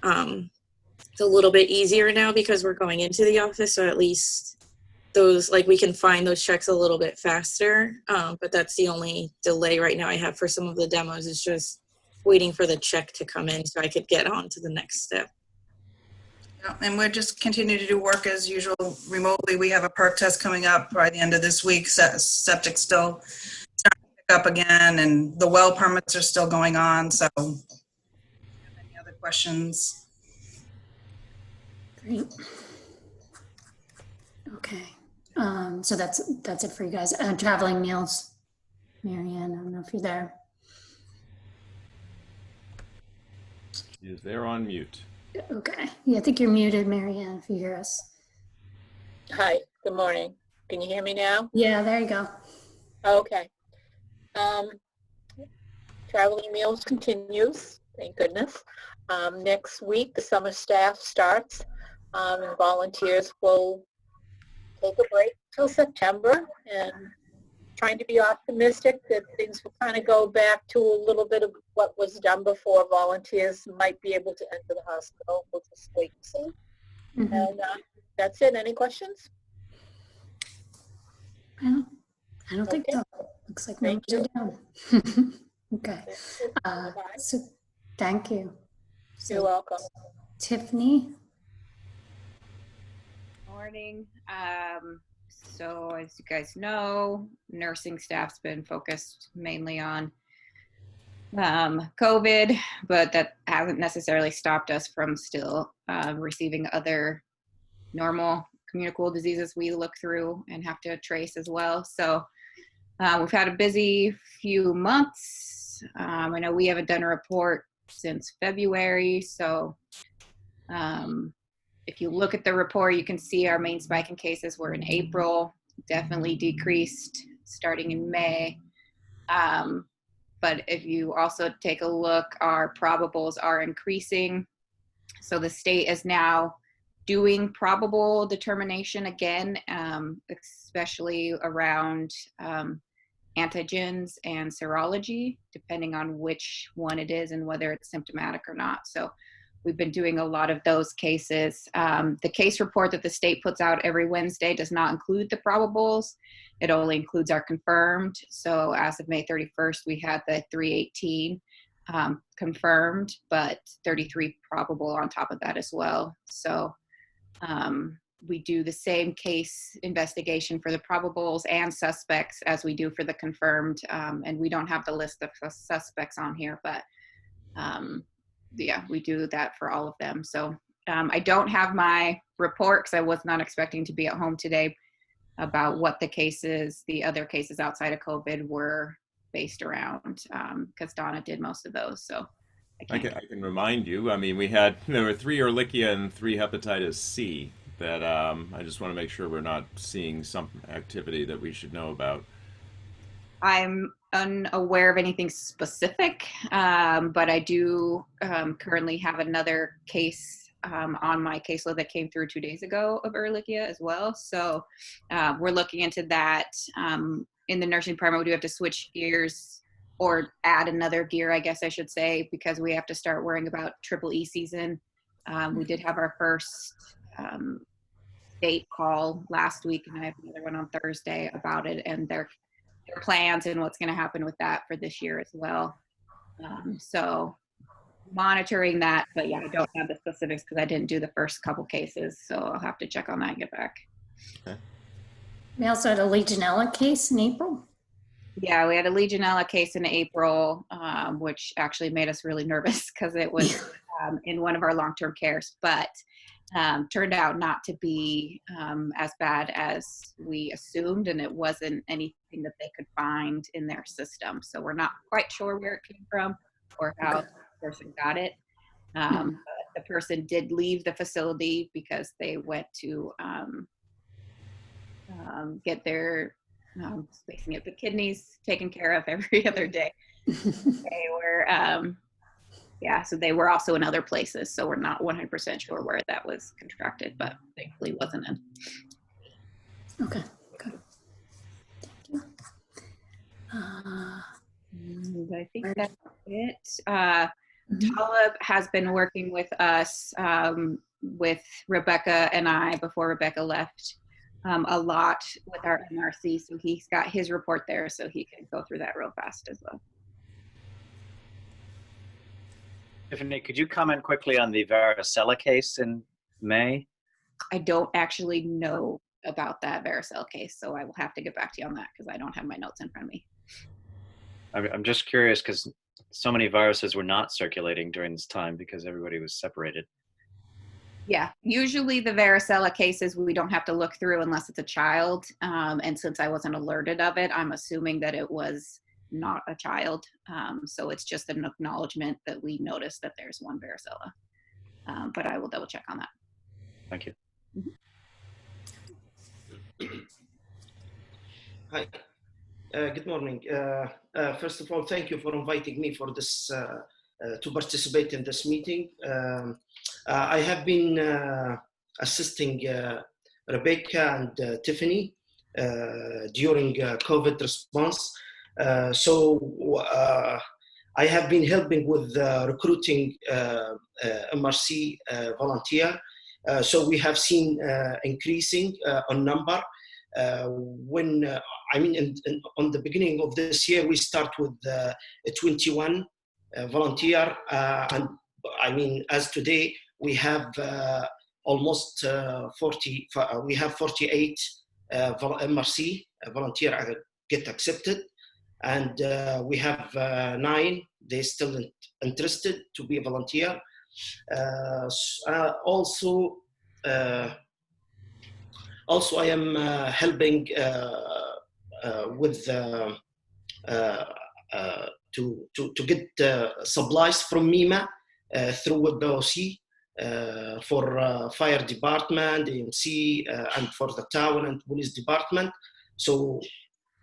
It's a little bit easier now because we're going into the office, so at least those, like we can find those checks a little bit faster. But that's the only delay right now I have for some of the demos, is just waiting for the check to come in so I could get on to the next step. Yeah, and we'll just continue to do work as usual remotely. We have a perk test coming up by the end of this week. Septic still starting to pick up again, and the well permits are still going on. So any other questions? Great. Okay. So that's it for you guys. Traveling meals. Marianne, I don't know if you're there. She is there on mute. Okay. Yeah, I think you're muted, Marianne, if you hear us. Hi, good morning. Can you hear me now? Yeah, there you go. Okay. Traveling meals continues, thank goodness. Next week, the summer staff starts, and volunteers will take a break till September, and trying to be optimistic that things will kind of go back to a little bit of what was done before. Volunteers might be able to enter the hospital. We'll just wait and see. Mm-hmm. And that's it. Any questions? I don't think so. Looks like numbers are down. Okay. So thank you. You're welcome. Tiffany? Morning. So as you guys know, nursing staff's been focused mainly on COVID, but that hasn't necessarily stopped us from still receiving other normal communicable diseases we look through and have to trace as well. So we've had a busy few months. I know we haven't done a report since February, so if you look at the report, you can see our main spike in cases were in April, definitely decreased starting in May. But if you also take a look, our probables are increasing. So the state is now doing probable determination again, especially around antigens and serology, depending on which one it is and whether it's symptomatic or not. So we've been doing a lot of those cases. The case report that the state puts out every Wednesday does not include the probables. It only includes our confirmed. So as of May 31st, we had the 318 confirmed, but 33 probable on top of that as well. So We do the same case investigation for the probables and suspects as we do for the confirmed. And we don't have the list of suspects on here, but yeah, we do that for all of them. So I don't have my report because I was not expecting to be at home today about what the cases, the other cases outside of COVID were based around, because Donna did most of those. So I can remind you, I mean, there were 3 Ehrlichia and 3 hepatitis C that I just want to make sure we're not seeing some activity that we should know about. I'm unaware of anything specific, but I do currently have another case on my caseload that came through 2 days ago of Ehrlichia as well. So we're looking into that. In the nursing department, we do have to switch gears or add another gear, I guess I should say, because we have to start worrying about Triple E season. We did have our first state call last week, and I have another one on Thursday about it and their plans and what's going to happen with that for this year as well. So monitoring that, but yeah, I don't have the specifics because I didn't do the first couple cases, so I'll have to check on that and get back. Okay. We also had a Legionella case in April. Yeah, we had a Legionella case in April, which actually made us really nervous because it was in one of our long-term cares, but turned out not to be as bad as we assumed, and it wasn't anything that they could find in their system. So we're not quite sure where it came from or how the person got it. But the person did leave the facility because they went to get their spacing of the kidneys taken care of every other day. They were, yeah, so they were also in other places. So we're not 100% sure where that was contracted, but thankfully wasn't in. Okay, good. Thank you. And I think that's it. Talib has been working with us, with Rebecca and I before Rebecca left, a lot with our MRC. So he's got his report there, so he can go through that real fast as well. Tiffany, could you comment quickly on the varicella case in May? I don't actually know about that varicella case, so I will have to get back to you on that because I don't have my notes in front of me. I'm just curious because so many viruses were not circulating during this time because everybody was separated. Yeah, usually the varicella cases we don't have to look through unless it's a child. And since I wasn't alerted of it, I'm assuming that it was not a child. So it's just an acknowledgement that we noticed that there's one varicella. But I will double check on that. Thank you. Hi, good morning. First of all, thank you for inviting me for this, to participate in this meeting. I have been assisting Rebecca and Tiffany during COVID response. So I have been helping with recruiting MRC volunteer. So we have seen increasing on number. On the beginning of this year, we start with 21 volunteer, and I mean, as today, we have almost 40, we have 48 MRC volunteer get accepted, and we have 9, they still interested to be a volunteer. Also, I am helping with to get supplies from MEMA through WebOC for fire department, AMC, and for the town and police department. So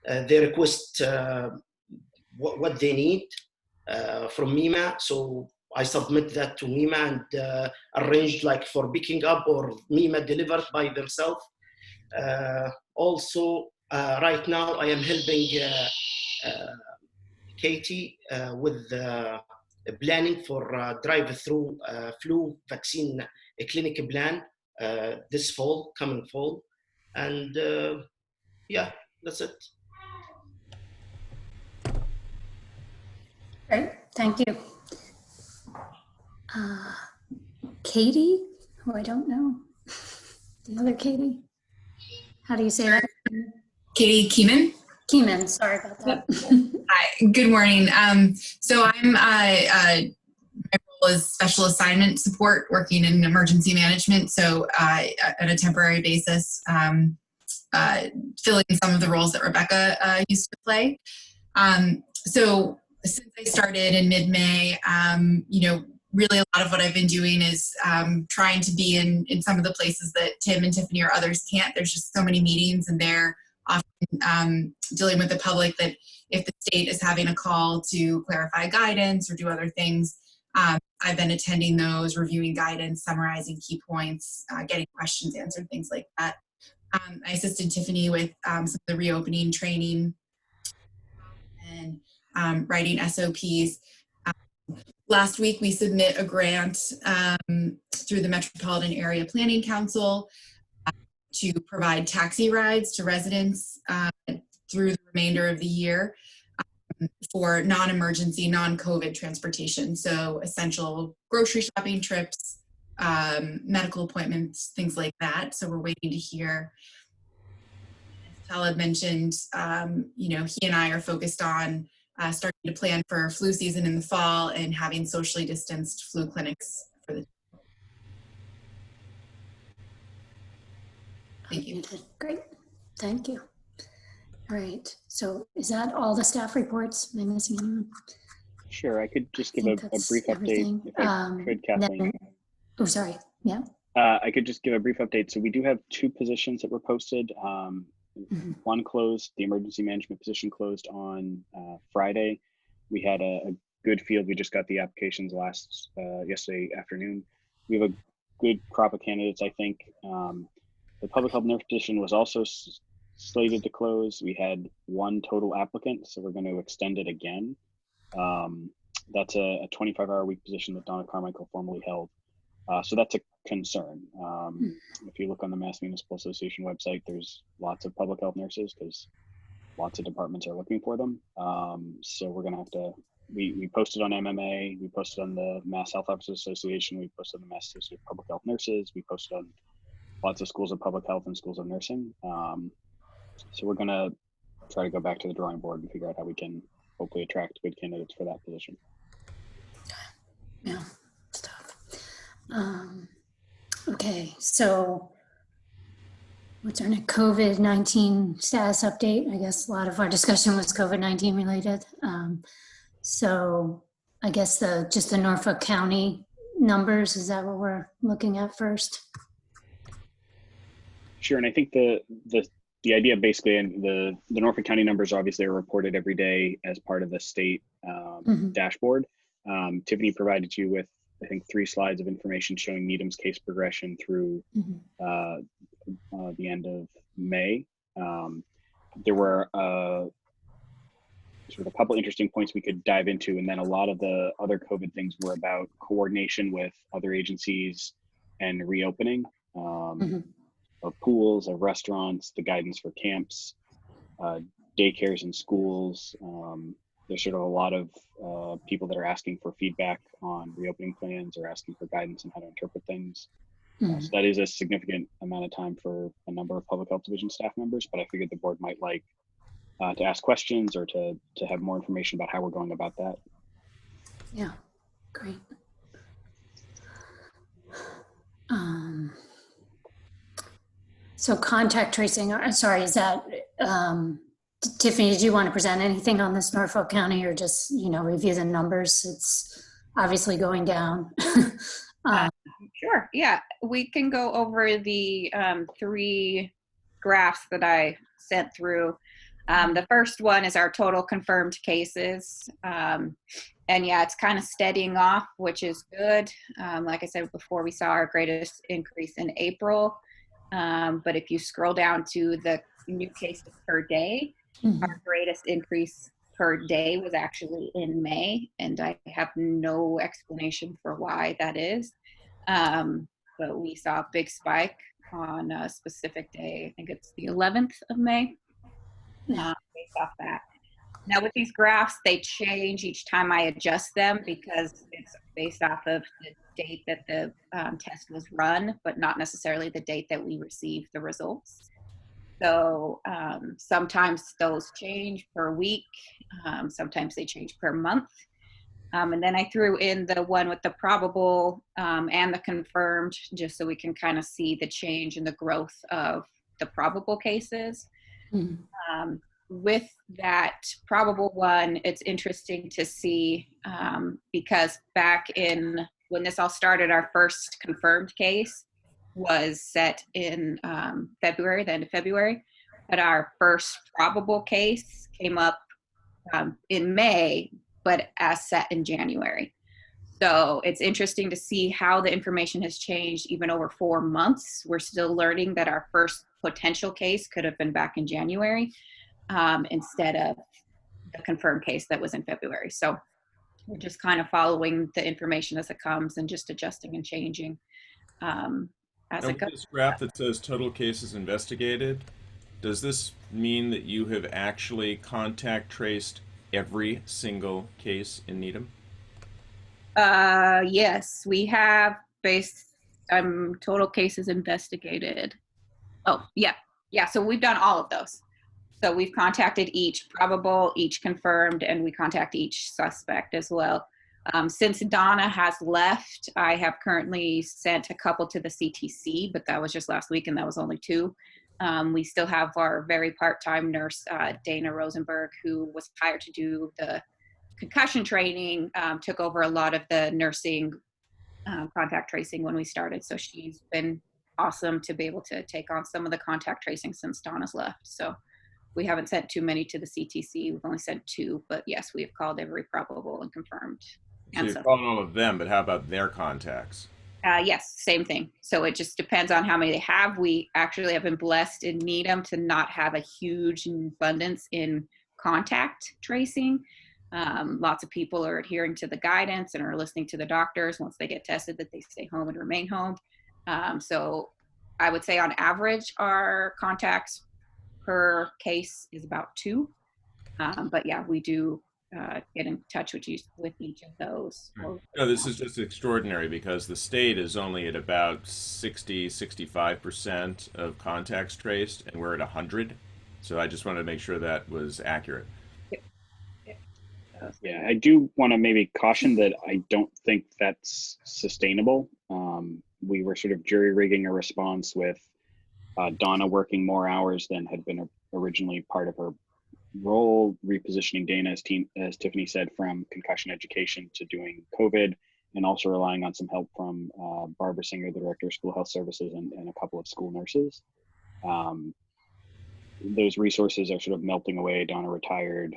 they request what they need from MEMA. So I submit that to MEMA and arrange like for picking up or MEMA delivered by themselves. Also, right now I am helping Katie with planning for drive-through flu vaccine clinic plan this fall, coming fall. And yeah, that's it. Great, thank you. Katie, who I don't know. The other Katie? How do you say that? Katie Keeman. Keeman, sorry about that. Hi, good morning. So I'm my role is special assignment support, working in emergency management. So on a temporary basis, filling some of the roles that Rebecca used to play. So since I started in mid-May, really a lot of what I've been doing is trying to be in some of the places that Tim and Tiffany or others can't. There's just so many meetings, and they're often dealing with the public that if the state is having a call to clarify guidance or do other things, I've been attending those, reviewing guidance, summarizing key points, getting questions answered, things like that. I assisted Tiffany with some of the reopening training and writing SOPs. Last week, we submit a grant through the Metropolitan Area Planning Council to provide taxi rides to residents through the remainder of the year for non-emergency, non-COVID transportation. So essential grocery shopping trips, medical appointments, things like that. So we're waiting to hear. As Tal mentioned, he and I are focused on starting to plan for flu season in the fall and having socially distanced flu clinics for the. Thank you. Great, thank you. All right, so is that all the staff reports? Am I missing anyone? Sure, I could just give a brief update if I could, Kathleen. Oh, sorry, yeah. I could just give a brief update. So we do have 2 positions that were posted. One closed, the emergency management position closed on Friday. We had a good field. We just got the applications yesterday afternoon. We have a good crop of candidates, I think. The public health nurse position was also slated to close. We had 1 total applicant, so we're going to extend it again. That's a 25-hour week position that Donna Carmichael formerly held. So that's a concern. If you look on the Mass Municipal Association website, there's lots of public health nurses because lots of departments are looking for them. So we're going to have to, we posted on MMA, we posted on the Mass Health Officers Association, we posted on the Mass Association of Public Health Nurses, we posted on lots of schools of public health and schools of nursing. So we're going to try to go back to the drawing board and figure out how we can hopefully attract good candidates for that position. Yeah, it's tough. Okay, so what's our next COVID-19 status update? I guess a lot of our discussion was COVID-19 related. So I guess just the Norfolk County numbers, is that what we're looking at first? Sure, and I think the idea basically, and the Norfolk County numbers obviously are reported every day as part of the state dashboard. Tiffany provided you with, I think, 3 slides of information showing Needham's case progression through the end of May. There were sort of a couple interesting points we could dive into, and then a lot of the other COVID things were about coordination with other agencies and reopening of pools, of restaurants, the guidance for camps, daycares and schools. There's sort of a lot of people that are asking for feedback on reopening plans or asking for guidance on how to interpret things. So that is a significant amount of time for a number of public health division staff members, but I figured the board might like to ask questions or to have more information about how we're going about that. Yeah, great. So contact tracing, sorry, is that, Tiffany, did you want to present anything on this Norfolk County or just, review the numbers? It's obviously going down. Sure, yeah. We can go over the 3 graphs that I sent through. The first one is our total confirmed cases. And yeah, it's kind of steadying off, which is good. Like I said before, we saw our greatest increase in April. But if you scroll down to the new cases per day, our greatest increase per day was actually in May, and I have no explanation for why that is. But we saw a big spike on a specific day. I think it's the 11th of May, based off that. Now with these graphs, they change each time I adjust them because it's based off of the date that the test was run, but not necessarily the date that we received the results. So sometimes those change per week, sometimes they change per month. And then I threw in the one with the probable and the confirmed, just so we can kind of see the change in the growth of the probable cases. With that probable one, it's interesting to see because back in when this all started, our first confirmed case was set in February, the end of February, but our first probable case came up in May, but as set in January. So it's interesting to see how the information has changed even over 4 months. We're still learning that our first potential case could have been back in January instead of the confirmed case that was in February. So we're just kind of following the information as it comes and just adjusting and changing as it goes. This graph that says total cases investigated, does this mean that you have actually contact traced every single case in Needham? Yes, we have based total cases investigated. Oh, yeah. So we've done all of those. So we've contacted each probable, each confirmed, and we contact each suspect as well. Since Donna has left, I have currently sent a couple to the CTC, but that was just last week and that was only 2. We still have our very part-time nurse, Dana Rosenberg, who was hired to do the concussion training, took over a lot of the nursing contact tracing when we started. So she's been awesome to be able to take on some of the contact tracing since Donna's left. So we haven't sent too many to the CTC. We've only sent 2, but yes, we have called every probable and confirmed. So you've called all of them, but how about their contacts? Yes, same thing. So it just depends on how many they have. We actually have been blessed in Needham to not have a huge abundance in contact tracing. Lots of people are adhering to the guidance and are listening to the doctors once they get tested that they stay home and remain home. So I would say on average, our contacts per case is about 2. But yeah, we do get in touch with each of those. No, this is just extraordinary because the state is only at about 65% of contacts traced, and we're at 100. So I just wanted to make sure that was accurate. Yeah, I do want to maybe caution that I don't think that's sustainable. We were sort of jury rigging a response with Donna working more hours than had been originally part of her role, repositioning Dana, as Tiffany said, from concussion education to doing COVID, and also relying on some help from Barbara Singer, the Director of School Health Services, and a couple of school nurses. Those resources are sort of melting away. Donna retired.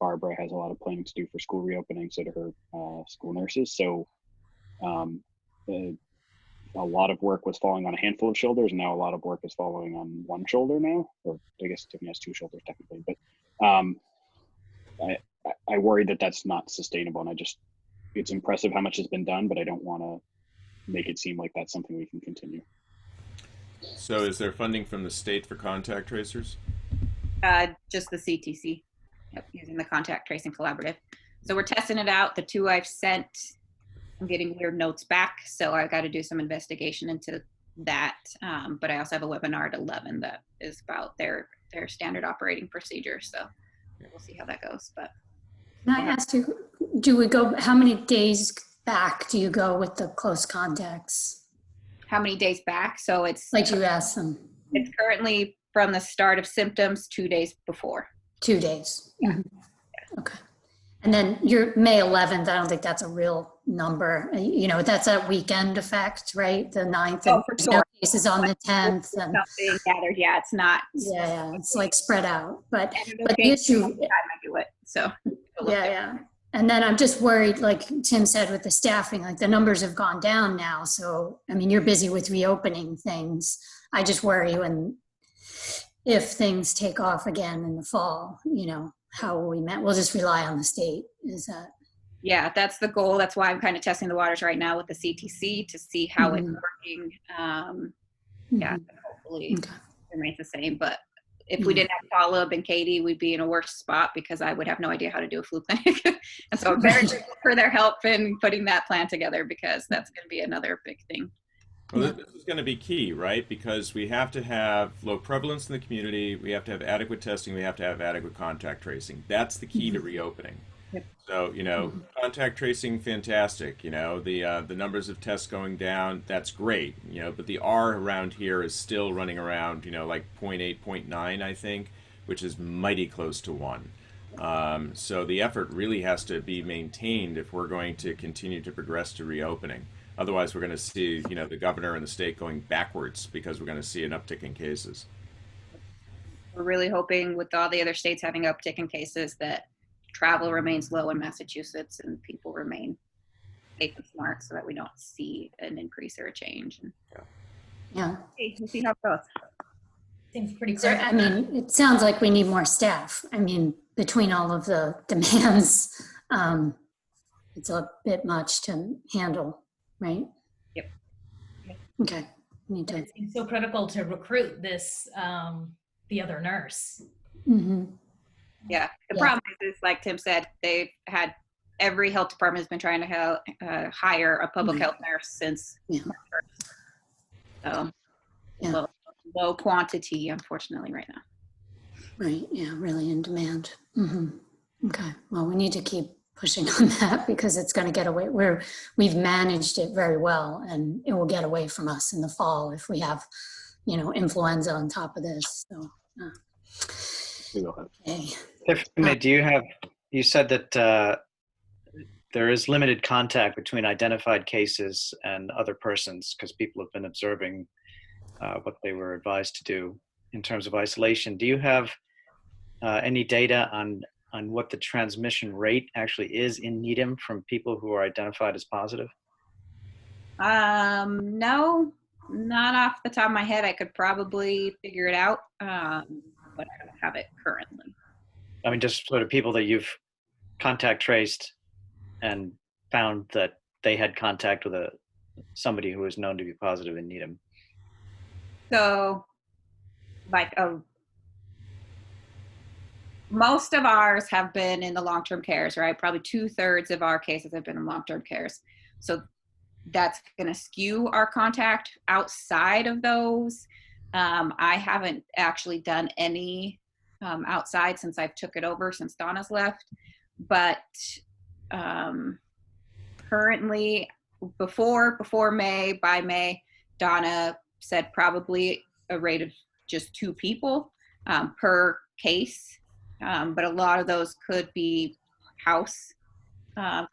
Barbara has a lot of planning to do for school reopening, so do her school nurses. So a lot of work was falling on a handful of shoulders, and now a lot of work is falling on one shoulder now, or I guess Tiffany has 2 shoulders technically, but I worry that that's not sustainable, and it's impressive how much has been done, but I don't want to make it seem like that's something we can continue. So is there funding from the state for contact tracers? Just the CTC, using the Contact Tracing Collaborative. So we're testing it out. The 2 I've sent, I'm getting weird notes back, so I got to do some investigation into that. But I also have a webinar at 11 that is about their standard operating procedure. So we'll see how that goes. But can I ask you, how many days back do you go with the close contacts? How many days back? So it's like you asked them. It's currently from the start of symptoms 2 days before. 2 days. Yeah. Mm-hmm. Okay. And then your May 11th, I don't think that's a real number. That's a weekend effect, right? The 9th. Oh, for sure. No cases on the 10th. And not being gathered. Yeah, it's not. Yeah, it's like spread out. But the issue. I do it. So. Yeah. And then I'm just worried, like Tim said, with the staffing, like the numbers have gone down now. So, I mean, you're busy with reopening things. I just worry if things take off again in the fall, how will we we'll just rely on the state. Is that? Yeah, that's the goal. That's why I'm kind of testing the waters right now with the CTC to see how it's working. Yeah, hopefully it remains the same. But if we didn't have Talib and Katie, we'd be in a worse spot because I would have no idea how to do a flu clinic. And so I'm very grateful for their help in putting that plan together, because that's going to be another big thing. Well, this is going to be key, right? Because we have to have low prevalence in the community. We have to have adequate testing. We have to have adequate contact tracing. That's the key to reopening. Yep. So, contact tracing, fantastic. The numbers of tests going down, that's great. But the R around here is still running around, like 0.8, 0.9, I think, which is mighty close to 1. So the effort really has to be maintained if we're going to continue to progress to reopening. Otherwise, we're going to see, the governor and the state going backwards because we're going to see an uptick in cases. We're really hoping, with all the other states having uptick in cases, that travel remains low in Massachusetts and people remain safe and smart so that we don't see an increase or a change. Yeah. Hey, we'll see how it goes. Seems pretty So, clear. I mean, it sounds like we need more staff. I mean, between all of the demands, it's a bit much to handle, right? Yep. Okay. Need to. It seems so critical to recruit this, the other nurse. Mm-hmm. Yeah, the problem is, like Tim said, they've had, every health department has been trying to hire a public health nurse since March 1st. So low quantity, unfortunately, right now. Right. Yeah. Really in demand. Mm-hmm. Okay. Well, we need to keep pushing on that because it's going to get away. We've managed it very well, and it will get away from us in the fall if we have, influenza on top of this. So. Okay. Tiffany, you said that there is limited contact between identified cases and other persons because people have been observing what they were advised to do in terms of isolation. Do you have any data on what the transmission rate actually is in Needham from people who are identified as positive? No, not off the top of my head. I could probably figure it out, but I don't have it currently. I mean, just sort of people that you've contact traced and found that they had contact with somebody who was known to be positive in Needham. So, most of ours have been in the long-term cares, right? Probably 2/3 of our cases have been in long-term cares. So that's going to skew our contact outside of those. I haven't actually done any outside since I've took it over, since Donna's left. But currently, before May, by May, Donna said probably a rate of just 2 people per case. But a lot of those could be house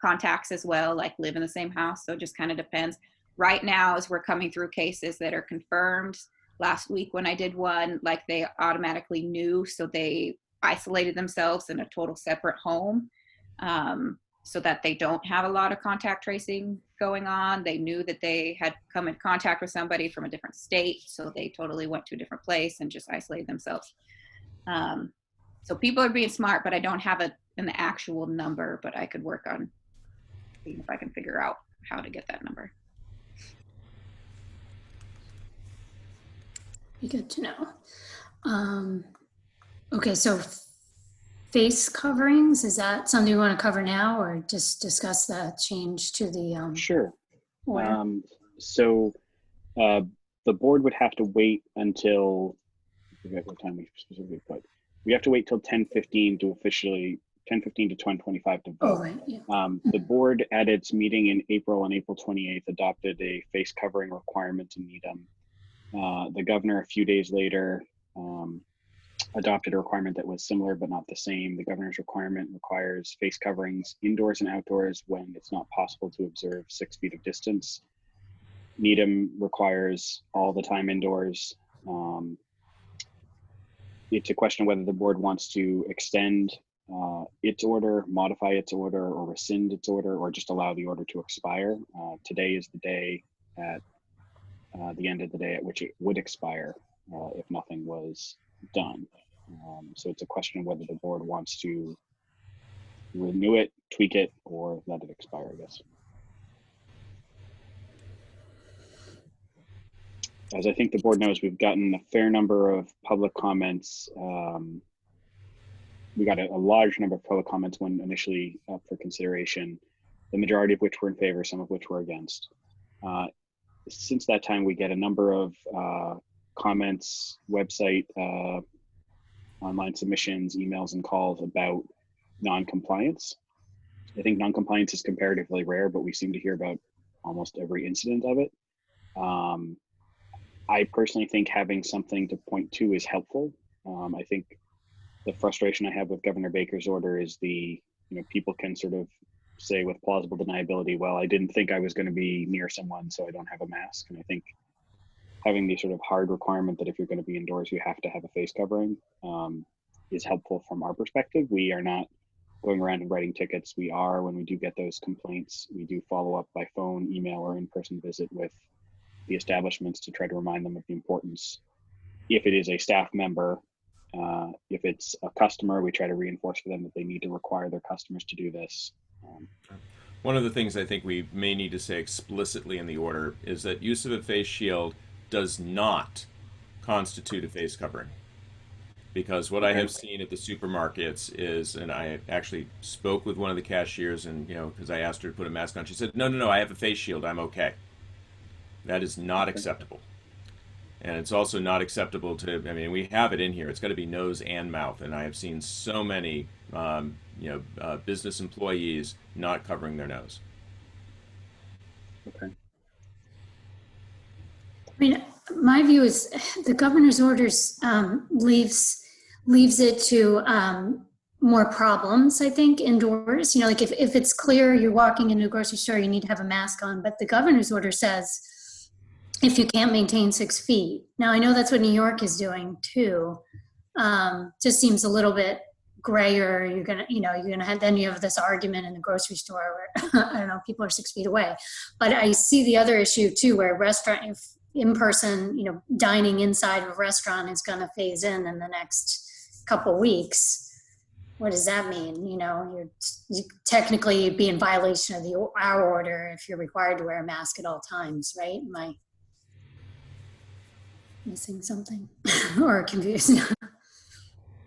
contacts as well, like live in the same house. So it just kind of depends. Right now, as we're coming through cases that are confirmed, last week when I did one, like they automatically knew, so they isolated themselves in a total separate home so that they don't have a lot of contact tracing going on. They knew that they had come in contact with somebody from a different state, so they totally went to a different place and just isolated themselves. So people are being smart, but I don't have an actual number, but I could work on seeing if I can figure out how to get that number. Be good to know. Okay, so face coverings, is that something you want to cover now, or just discuss that change to the Sure. order? So the board would have to wait until, I forget what time we specifically put. We have to wait till 10:15 to officially, 10:15 to 10:25 to vote. Oh, right, yeah. The board at its meeting in April, on April 28th, adopted a face covering requirement in Needham. The governor, a few days later, adopted a requirement that was similar but not the same. The governor's requirement requires face coverings indoors and outdoors when it's not possible to observe 6 feet of distance. Needham requires all the time indoors. It's a question whether the board wants to extend its order, modify its order, or rescind its order, or just allow the order to expire. Today is the day at the end of the day at which it would expire if nothing was done. So it's a question of whether the board wants to renew it, tweak it, or let it expire, I guess. as I think the board knows, we've gotten a fair number of public comments. We got a large number of public comments when initially up for consideration, the majority of which were in favor, some of which were against. Since that time, we get a number of comments, website, online submissions, emails, and calls about non-compliance. I think non-compliance is comparatively rare, but we seem to hear about almost every incident of it. I personally think having something to point to is helpful. I think the frustration I have with Governor Baker's order is people can sort of say with plausible deniability, well, I didn't think I was going to be near someone, so I don't have a mask. And I think having the sort of hard requirement that if you're going to be indoors, you have to have a face covering is helpful from our perspective. We are not going around and writing tickets. We are, when we do get those complaints, we do follow up by phone, email, or in-person visit with the establishments to try to remind them of the importance. If it is a staff member, if it's a customer, we try to reinforce for them that they need to require their customers to do this. One of the things I think we may need to say explicitly in the order is that use of a face shield does not constitute a face covering. Because what I have seen at the supermarkets is, and I actually spoke with one of the cashiers, and because I asked her to put a mask on, she said, no, I have a face shield, I'm okay. That is not acceptable. And it's also not acceptable to, we have it in here, it's got to be nose and mouth, and I have seen so many business employees not covering their nose. Okay. My view is the governor's orders leaves it to more problems, I think, indoors. Like if it's clear you're walking into a grocery store, you need to have a mask on, but the governor's order says if you can't maintain 6 feet. Now, I know that's what New York is doing too. Just seems a little bit grayer. You're gonna have, then you have this argument in the grocery store where I don't know, people are 6 feet away. But I see the other issue too, where if in-person, dining inside of a restaurant is going to phase in the next couple weeks. What does that mean? You technically be in violation of our order if you're required to wear a mask at all times, right? Am I missing something or confused?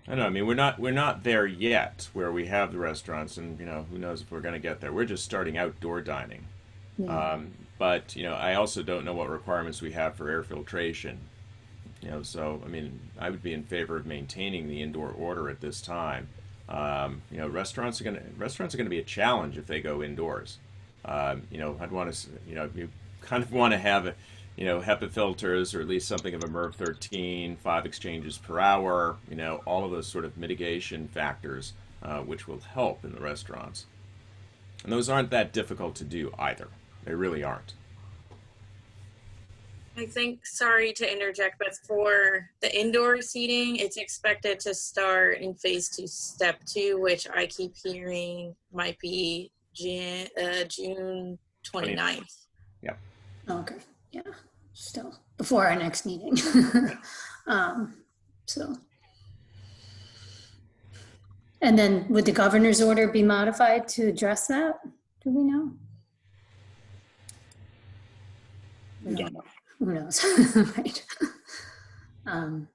I don't know. We're not there yet where we have the restaurants, and who knows if we're going to get there. We're just starting outdoor dining. Yeah. But I also don't know what requirements we have for air filtration. So I would be in favor of maintaining the indoor order at this time. Restaurants are going to be a challenge if they go indoors. I'd want to, you kind of want to have HEPA filters, or at least something of a MERV 13, 5 exchanges per hour. All of those sort of mitigation factors, which will help in the restaurants. And those aren't that difficult to do either. They really aren't. I think, sorry to interject, but for the indoor seating, it's expected to start in phase 2, step 2, which I keep hearing might be June 29th. Yeah. Okay. Yeah. Still before our next meeting. And then would the governor's order be modified to address that? Do we know? We don't know. Who knows? Right. And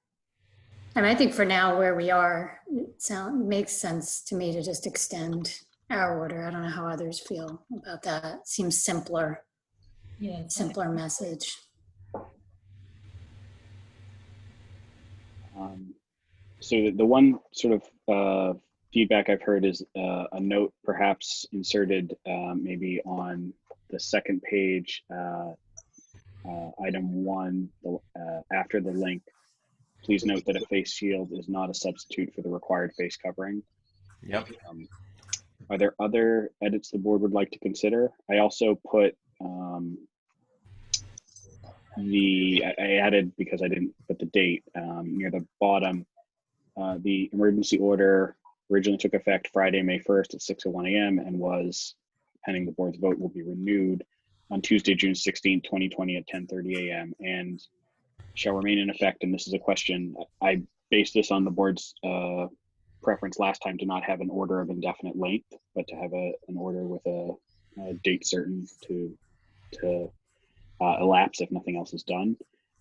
I think for now where we are, it makes sense to me to just extend our order. I don't know how others feel about that. Seems simpler. Yeah. Simpler message. So the one sort of feedback I've heard is a note perhaps inserted maybe on the second page, item 1, after the link. Please note that a face shield is not a substitute for the required face covering. Yep. Are there other edits the board would like to consider? I also put I added, because I didn't put the date, near the bottom, the emergency order originally took effect Friday, May 1st at 6:01 a.m. and was, pending the board's vote, will be renewed on Tuesday, June 16, 2020 at 10:30 a.m. and shall remain in effect. And this is a question, I based this on the board's preference last time to not have an order of indefinite length, but to have an order with a date certain to elapse if nothing else is done.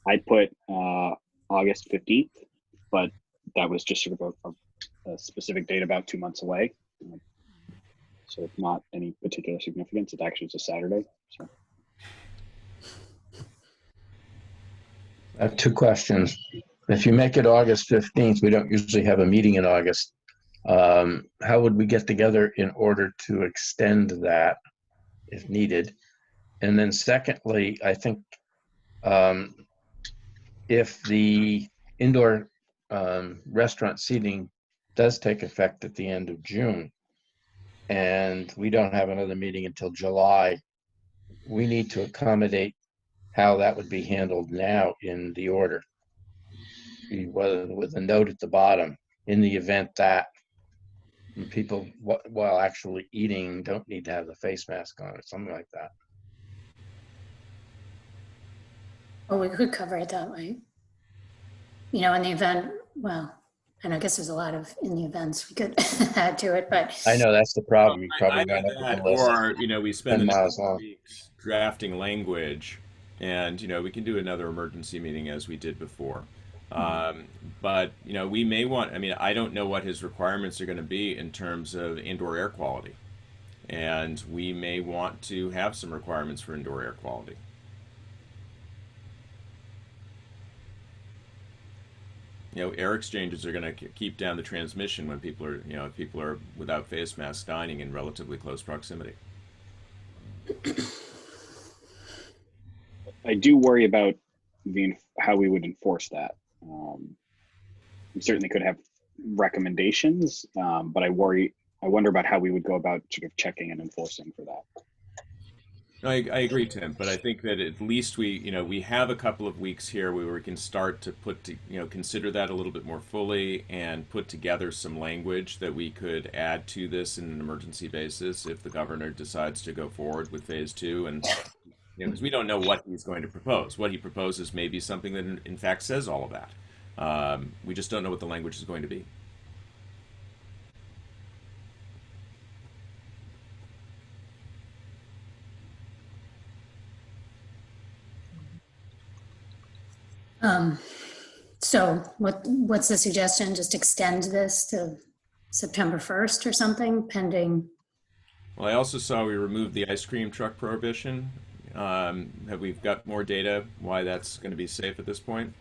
I put August 15th, but that was just sort of a specific date about 2 months away. So it's not any particular significance. It actually is a Saturday. So I have two questions. If you make it August 15th, we don't usually have a meeting in August. How would we get together in order to extend that if needed? And then secondly, I think if the indoor restaurant seating does take effect at the end of June, and we don't have another meeting until July, we need to accommodate how that would be handled now in the order, with a note at the bottom, in the event that people, while actually eating, don't need to have the face mask on, or something like that. Well, we could cover it that way. You know, in the event, well, and I guess there's a lot of in the events we could add to it, but I know that's the problem. You probably Either got up with that, a list or we spend 10 the miles next long. weeks drafting language, and we can do another emergency meeting as we did before. But we may want. I don't know what his requirements are going to be in terms of indoor air quality, and we may want to have some requirements for indoor air quality. Air exchanges are going to keep down the transmission when people are, if people are without face masks dining in relatively close proximity. I do worry about how we would enforce that. We certainly could have recommendations, but I wonder about how we would go about sort of checking and enforcing for that. I agree, Tim, but I think that at least we have a couple of weeks here where we can start to consider that a little bit more fully and put together some language that we could add to this in an emergency basis if the governor decides to go forward with phase 2. And because we don't know what he's going to propose. What he proposes may be something that in fact says all of that. We just don't know what the language is going to be. So what's the suggestion? Just extend this to September 1st or something, pending? Well, I also saw we removed the ice cream truck prohibition. Have we got more data why that's going to be safe at this point?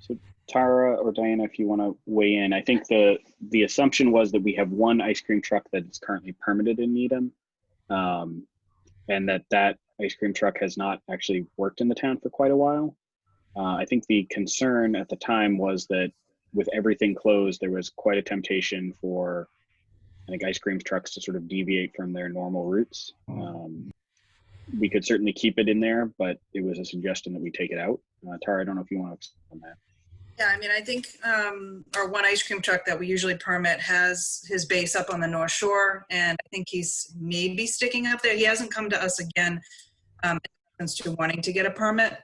So Tara or Diana, if you want to weigh in, I think the assumption was that we have one ice cream truck that is currently permitted in Needham, and that ice cream truck has not actually worked in the town for quite a while. I think the concern at the time was that with everything closed, there was quite a temptation for, I think, ice cream trucks to sort of deviate from their normal routes. We could certainly keep it in there, but it was a suggestion that we take it out. Tara, I don't know if you want to expand on that. Yeah, I think our one ice cream truck that we usually permit has his base up on the North Shore, and I think he's maybe sticking up there. He hasn't come to us again in reference to wanting to get a permit.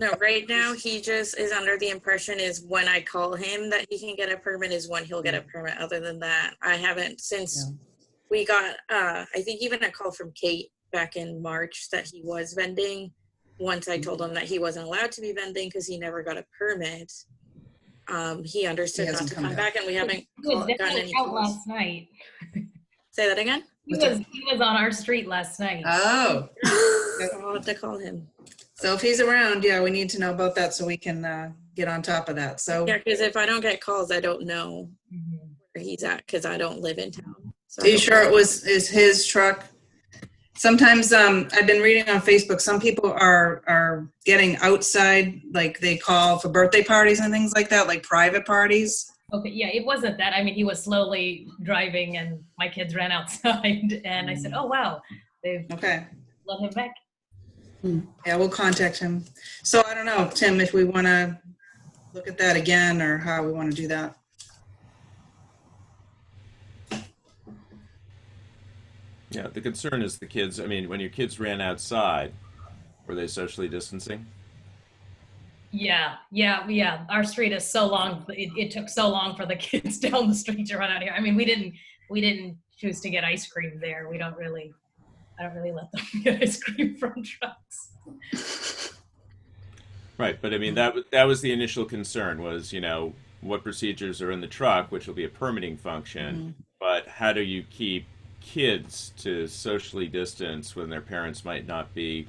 No, right now he just is under the impression is when I call him that he can get a permit is when he'll get a permit. Other than that, I haven't since we got, I think even a call from Kate back in March that he was vending. Once I told him that he wasn't allowed to be vending because he never got a permit, he understood not to come back, and we haven't gotten any out calls. last night. Say that again? He was on our street last night. Oh. I'll have to call him. So if he's around, yeah, we need to know about that so we can get on top of that. So yeah, because if I don't get calls, I don't know where he's at because I don't live in town. So are you sure it is his truck? Sometimes I've been reading on Facebook, some people are getting outside, like they call for birthday parties and things like that, like private parties. Okay, yeah, it wasn't that. I mean, he was slowly driving and my kids ran outside and I said, oh, wow, they've let him back. Yeah, we'll contact him. So I don't know, Tim, if we want to look at that again or how we want to do that. Yeah, the concern is the kids. I mean, when your kids ran outside, were they socially distancing? Yeah. Our street is so long. It took so long for the kids down the street to run out here. I mean, we didn't choose to get ice cream there. I don't really let them get ice cream from trucks. Right, but I mean that was the initial concern was, what procedures are in the truck, which will be a permitting function, but how do you keep kids to socially distance when their parents might not be,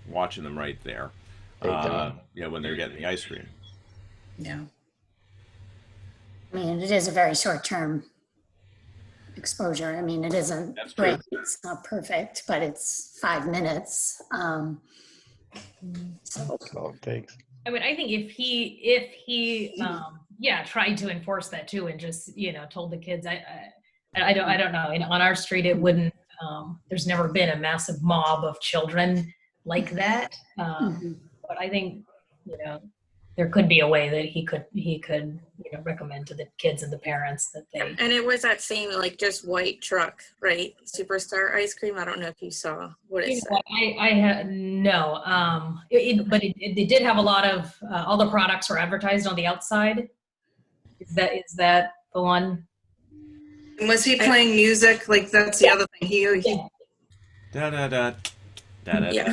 watching them right there, when they're getting the ice cream. Yeah. I mean, it is a very short-term exposure. I mean, it isn't great. It's not perfect, but it's 5 minutes. So That's all it takes. I mean, I think if he tried to enforce that too and just, told the kids, I don't know. And on our street, it wouldn't, there's never been a massive mob of children like that. But I think, there could be a way that he could recommend to the kids and the parents that they. And it was that same just white truck, right? Superstar ice cream. I don't know if you saw what it said. I had no, but it did have a lot of all the products were advertised on the outside. Is that the one? And was he playing music? Like that's the other thing. He Da da da. Yeah.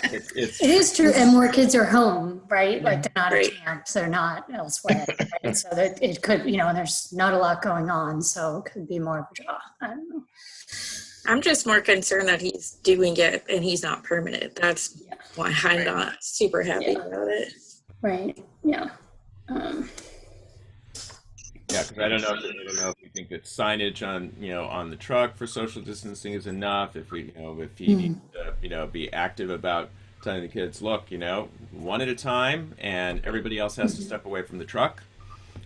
it is true, and more kids are home, right? Like they're not at camps, they're not elsewhere, right? So that it could, there's not a lot going on, so it could be more of a draw. I don't know. I'm just more concerned that he's doing it and he's not permanent. That's why I'm not super happy about it. Right. Yeah. Yeah, because I don't know if you think that signage on the truck for social distancing is enough. If he needs to be active about telling the kids, look, one at a time, and everybody else has to step away from the truck.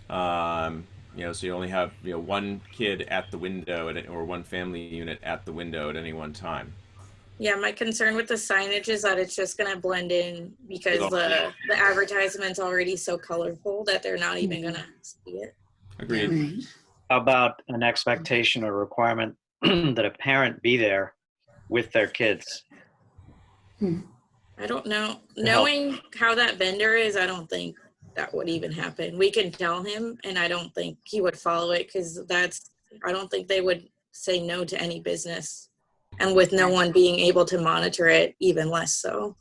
So you only have one kid at the window or one family unit at the window at any one time. Yeah, my concern with the signage is that it's just going to blend in because the advertisement's already so colorful that they're not even going to see it. Agreed. How about an expectation or requirement that a parent be there with their kids? I don't know. Knowing how that vendor is, I don't think that would even happen. We can tell him, and I don't think he would follow it because I don't think they would say no to any business. And with no one being able to monitor it, even less so.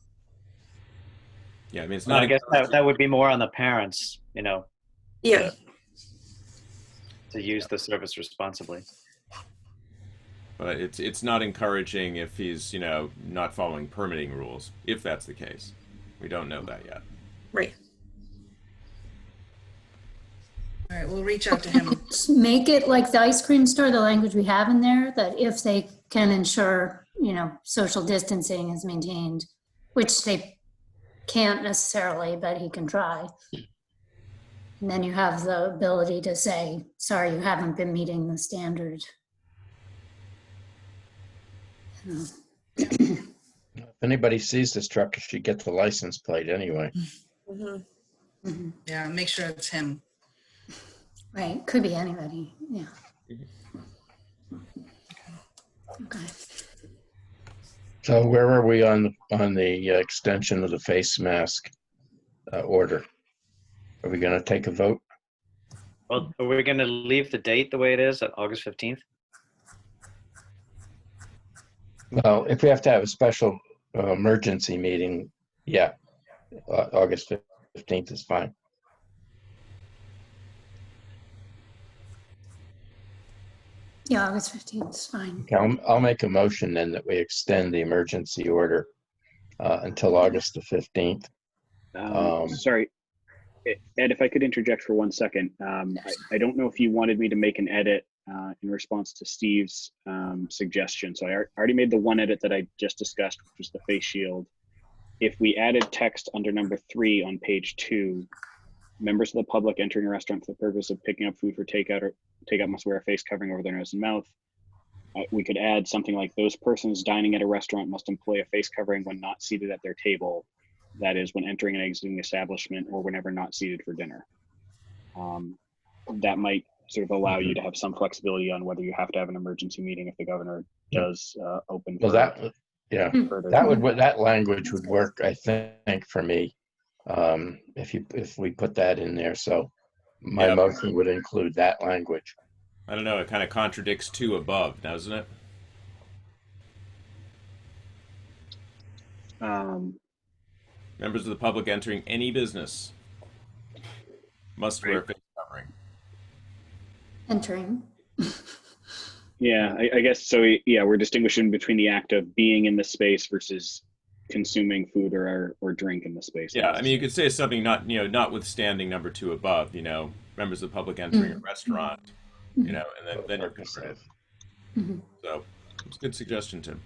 Yeah, I mean, it's not. I guess that would be more on the parents, Yeah. To use the service responsibly. But it's not encouraging if he's not following permitting rules. If that's the case, we don't know that yet. Right. All right, we'll reach out to him. Make it like the ice cream store, the language we have in there, that if they can ensure, social distancing is maintained, which they can't necessarily, but he can try. And then you have the ability to say, sorry, you haven't been meeting the standard. If anybody sees this truck, it should get the license plate anyway. Yeah, make sure it's him. Right, could be anybody, yeah. Okay. So where are we on the extension of the face mask order? Are we going to take a vote? Well, are we going to leave the date the way it is at August 15th? Well, if we have to have a special emergency meeting, yeah, August 15th is fine. Yeah, August 15th is fine. Okay, I'll make a motion then that we extend the emergency order until August the 15th. Sorry, Ed, if I could interject for 1 second. I don't know if you wanted me to make an edit in response to Steve's suggestion. So I already made the one edit that I just discussed, which was the face shield. If we added text under number 3 on page 2, members of the public entering a restaurant for the purpose of picking up food for takeout must wear a face covering over their nose and mouth. We could add something like, those persons dining at a restaurant must employ a face covering when not seated at their table. That is, when entering and exiting the establishment or whenever not seated for dinner. That might sort of allow you to have some flexibility on whether you have to have an emergency meeting if the governor does open. Well, that language would work, I think, for me, if we put that in there. So my motion would include that language. I don't know. It kind of contradicts 2 above, doesn't it? Members of the public entering any business must wear face covering. Entering. Yeah, I guess so. Yeah, we're distinguishing between the act of being in the space versus consuming food or drink in the space. Yeah, I mean, you could say something not, notwithstanding number 2 above, members of the public entering a restaurant, and then you're covered. So it's a good suggestion, Tim.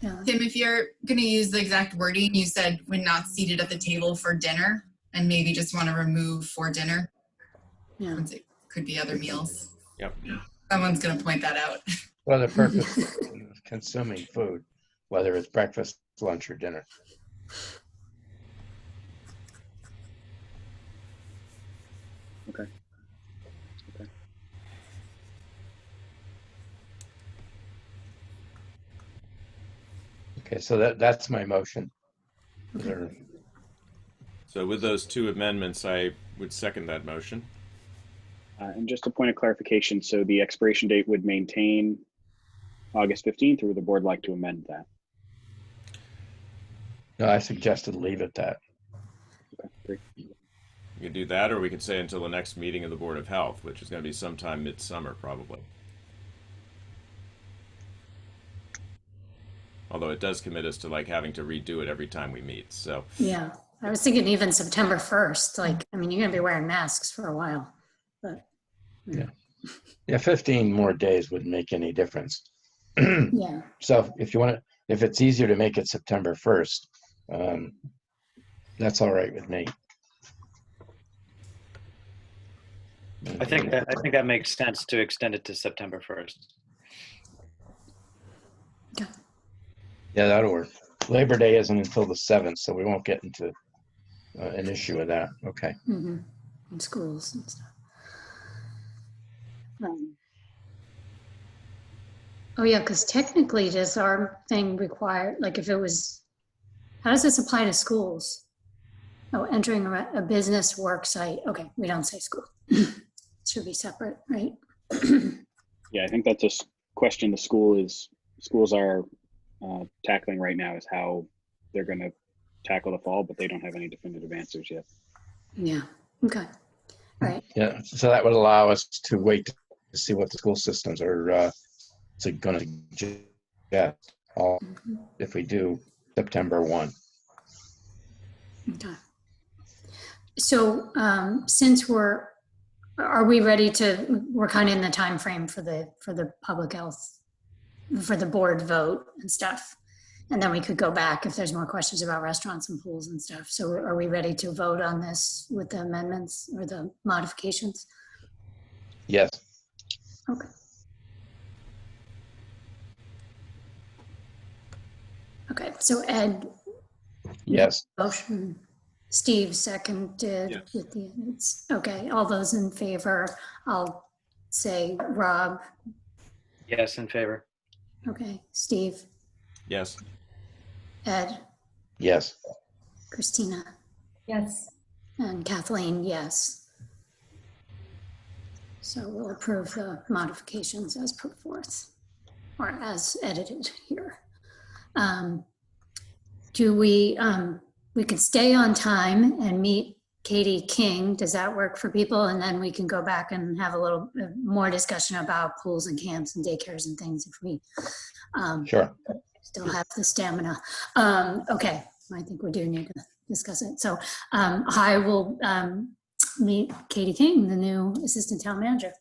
Yeah. Tim, if you're going to use the exact wording, you said when not seated at the table for dinner, and maybe just want to remove for dinner. Yeah. Since it could be other meals. Yep. Someone's going to point that out. For the purpose of consuming food, whether it's breakfast, lunch, or dinner. Okay. Okay, so that's my motion. Is there- So with those 2 amendments, I would second that motion. And just a point of clarification, so the expiration date would maintain August 15th, or would the board like to amend that? No, I suggested leave it that. Okay, great. You could do that, or we could say until the next meeting of the Board of Health, which is going to be sometime midsummer, probably. Although it does commit us to having to redo it every time we meet. So Yeah. I was thinking even September 1st. You're going to be wearing masks for a while. But Yeah, 15 more days wouldn't make any difference. yeah. So if it's easier to make it September 1st, that's all right with me. I think that makes sense to extend it to September 1st. Yeah, that'll work. Labor Day isn't until the 7th, so we won't get into an issue with that. Okay. Mm-hmm. In schools and stuff. Oh yeah, because technically does our thing require, if it was, how does this apply to schools? Oh, entering a business work site. Okay, we don't say school. Should be separate, right? Yeah, I think that's a question the schools are tackling right now, is how they're going to tackle the fall, but they don't have any definitive answers yet. Yeah, okay. All right. Yeah, so that would allow us to wait to see what the school systems are going to suggest. If we do September 1. Okay. So since are we ready we're kind of in the time frame for the public health, for the board vote and stuff. And then we could go back if there's more questions about restaurants and pools and stuff. So are we ready to vote on this with the amendments or the modifications? Yes. Okay. Okay, so Ed? Yes. Motion. Steve seconded. Yes. With the edits. Okay, all those in favor, I'll say Rob. Yes, in favor. Okay, Steve, yes. Ed, Yes. Christina, Yes. and Kathleen, yes. So we'll approve the modifications as put forth or as edited here. Do we could stay on time and meet Katie King. Does that work for people? And then we can go back and have a little more discussion about pools and camps and daycares and things if we Sure. still have the stamina. Okay, I think we do need to discuss it. So I will meet Katie King, the new assistant town manager.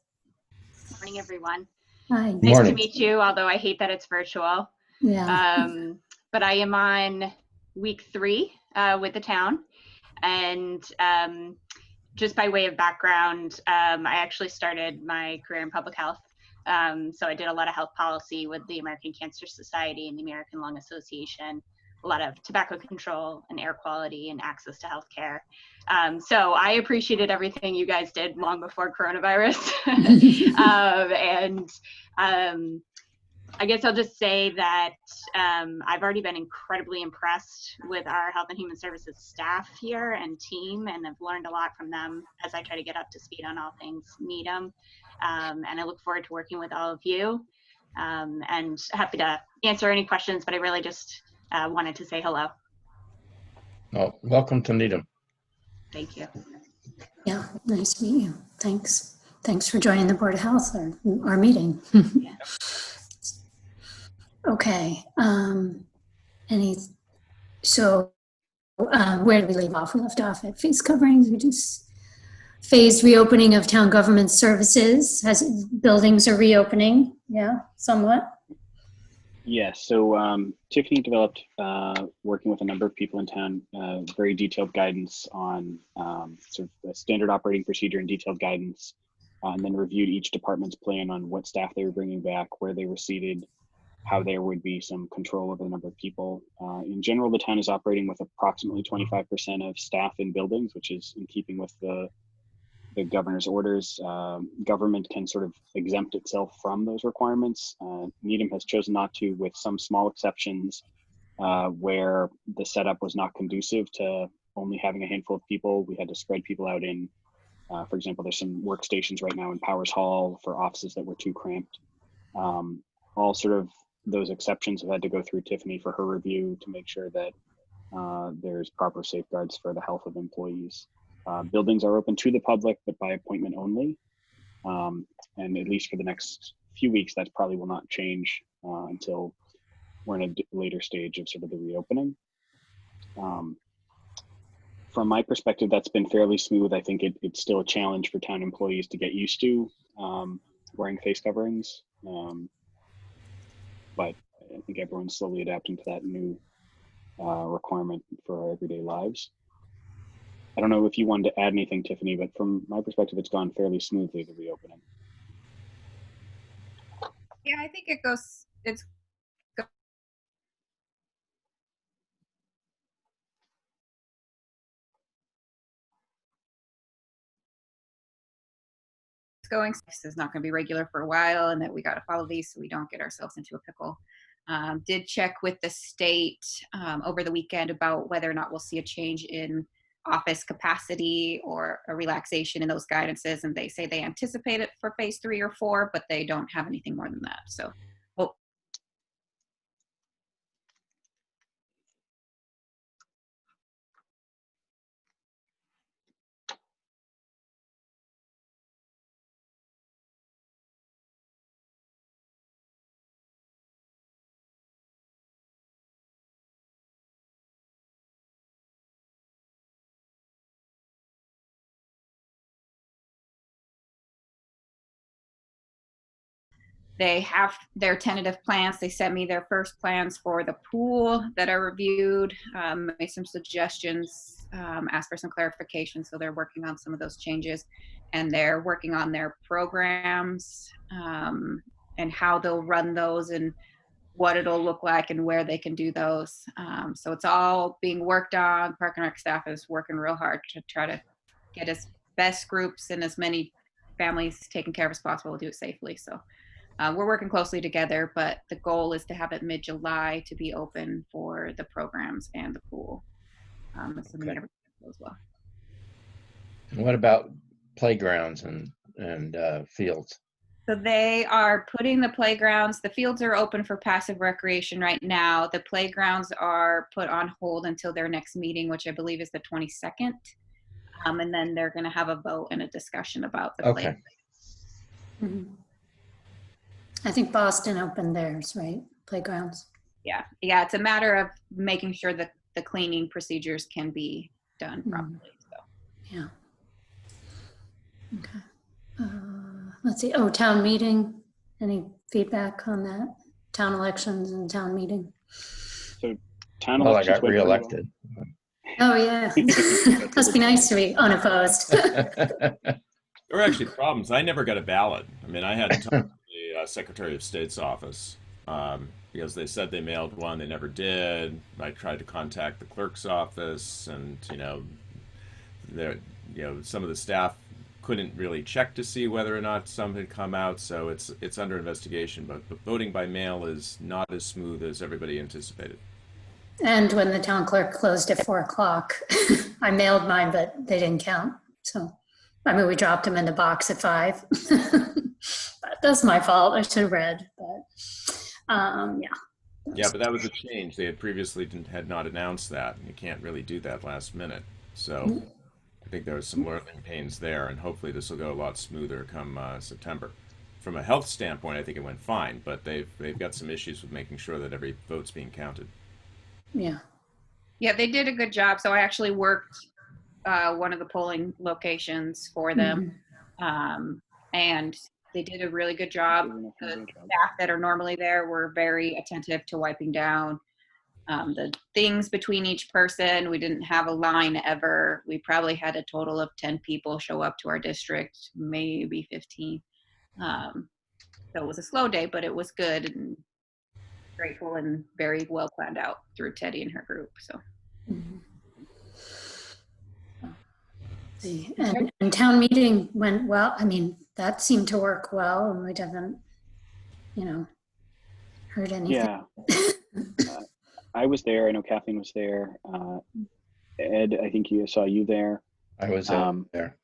Morning, everyone. Hi. Nice Morning. to meet you, although I hate that it's virtual. Yeah. But I am on week 3 with the town. And just by way of background, I actually started my career in public health. So I did a lot of health policy with the American Cancer Society and the American Lung Association, a lot of tobacco control and air quality and access to health care. So I appreciated everything you guys did long before coronavirus. I guess I'll just say that I've already been incredibly impressed with our Health and Human Services staff here and team, and I've learned a lot from them as I try to get up to speed on all things Needham. And I look forward to working with all of you, and happy to answer any questions, but I really just wanted to say hello. Oh, welcome to Needham. Thank you. Yeah, nice to meet you. Thanks. Thanks for joining the Board of Health, our meeting. Okay. Where did we leave off? We left off at phase coverings. We just phased reopening of town government services as buildings are reopening. Yeah, somewhat. Yes, so Tiffany developed, working with a number of people in town, very detailed guidance on sort of the standard operating procedure and detailed guidance, and then reviewed each department's plan on what staff they were bringing back, where they were seated, how there would be some control over the number of people. In general, the town is operating with approximately 25% of staff in buildings, which is in keeping with the governor's orders. Government can sort of exempt itself from those requirements. Needham has chosen not to, with some small exceptions where the setup was not conducive to only having a handful of people. We had to spread people out in, for example, there's some workstations right now in Powers Hall for offices that were too cramped. All sort of those exceptions have had to go through Tiffany for her review to make sure that there's proper safeguards for the health of employees. Buildings are open to the public, but by appointment only. And at least for the next few weeks, that probably will not change until we're in a later stage of sort of the reopening. From my perspective, that's been fairly smooth. I think it's still a challenge for town employees to get used to wearing face coverings. But I think everyone's slowly adapting to that new requirement for our everyday lives. I don't know if you wanted to add anything, Tiffany, but from my perspective, it's gone fairly smoothly, the reopening. Yeah, I think it's going. This is not going to be regular for a while, and that we got to follow these so we don't get ourselves into a pickle. Did check with the state over the weekend about whether or not we'll see a change in office capacity or a relaxation in those guidances, and they say they anticipate it for phase 3 or 4, but they don't have anything more than that. So, well, they have their tentative plans. They sent me their first plans for the pool that are reviewed, made some suggestions, asked for some clarification. So they're working on some of those changes, and they're working on their programs and how they'll run those and what it'll look like and where they can do those. So it's all being worked on. Park and Rec staff is working real hard to try to get as best groups and as many families taken care of as possible to do it safely. So we're working closely together, but the goal is to have it mid-July to be open for the programs and the pool. Assuming everything goes well. And what about playgrounds and fields? So they are putting the playgrounds, the fields are open for passive recreation right now. The playgrounds are put on hold until their next meeting, which I believe is the 22nd. And then they're going to have a vote and a discussion about the playground. Mm-hmm. I think Boston opened theirs, right? Playgrounds. Yeah, it's a matter of making sure that the cleaning procedures can be done properly. So. Yeah. Okay. Let's see. Oh, town meeting. Any feedback on that? Town elections and town meeting. So town well, elections. I got reelected. Oh yeah. Must be nice to be unopposed. There were actually problems. I never got a ballot. I mean, I had to talk to the Secretary of State's office because they said they mailed one. They never did. I tried to contact the clerk's office, and some of the staff couldn't really check to see whether or not some had come out. So it's under investigation. But voting by mail is not as smooth as everybody anticipated. And when the town clerk closed at 4 o'clock, I mailed mine, but they didn't count. So, I mean, we dropped them in the box at 5. But that's my fault. I should have read. But yeah. Yeah, but that was a change. They had previously had not announced that, and you can't really do that last minute. So I think there was some learning pains there, and hopefully this will go a lot smoother come September. From a health standpoint, I think it went fine, but they've got some issues with making sure that every vote's being counted. Yeah. Yeah, they did a good job. So I actually worked one of the polling locations for them, and they did a really good job. The staff that are normally there were very attentive to wiping down the things between each person. We didn't have a line ever. We probably had a total of 10 people show up to our district, maybe 15. So it was a slow day, but it was good and grateful and very well planned out through Teddy and her group. So. And town meeting went well. I mean, that seemed to work well, and we haven't, heard anything. Yeah. I was there. I know Kathleen was there. Ed, I think saw you there. I was there.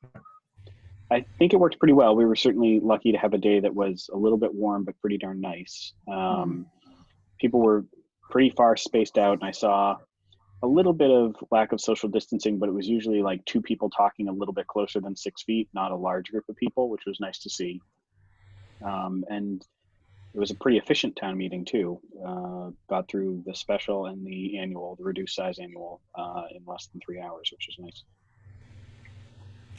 I think it worked pretty well. We were certainly lucky to have a day that was a little bit warm, but pretty darn nice. People were pretty far spaced out, and I saw a little bit of lack of social distancing, but it was usually like 2 people talking a little bit closer than 6 feet, not a large group of people, which was nice to see. And it was a pretty efficient town meeting too. Got through the special and the annual, the reduced size annual, in less than 3 hours, which was nice.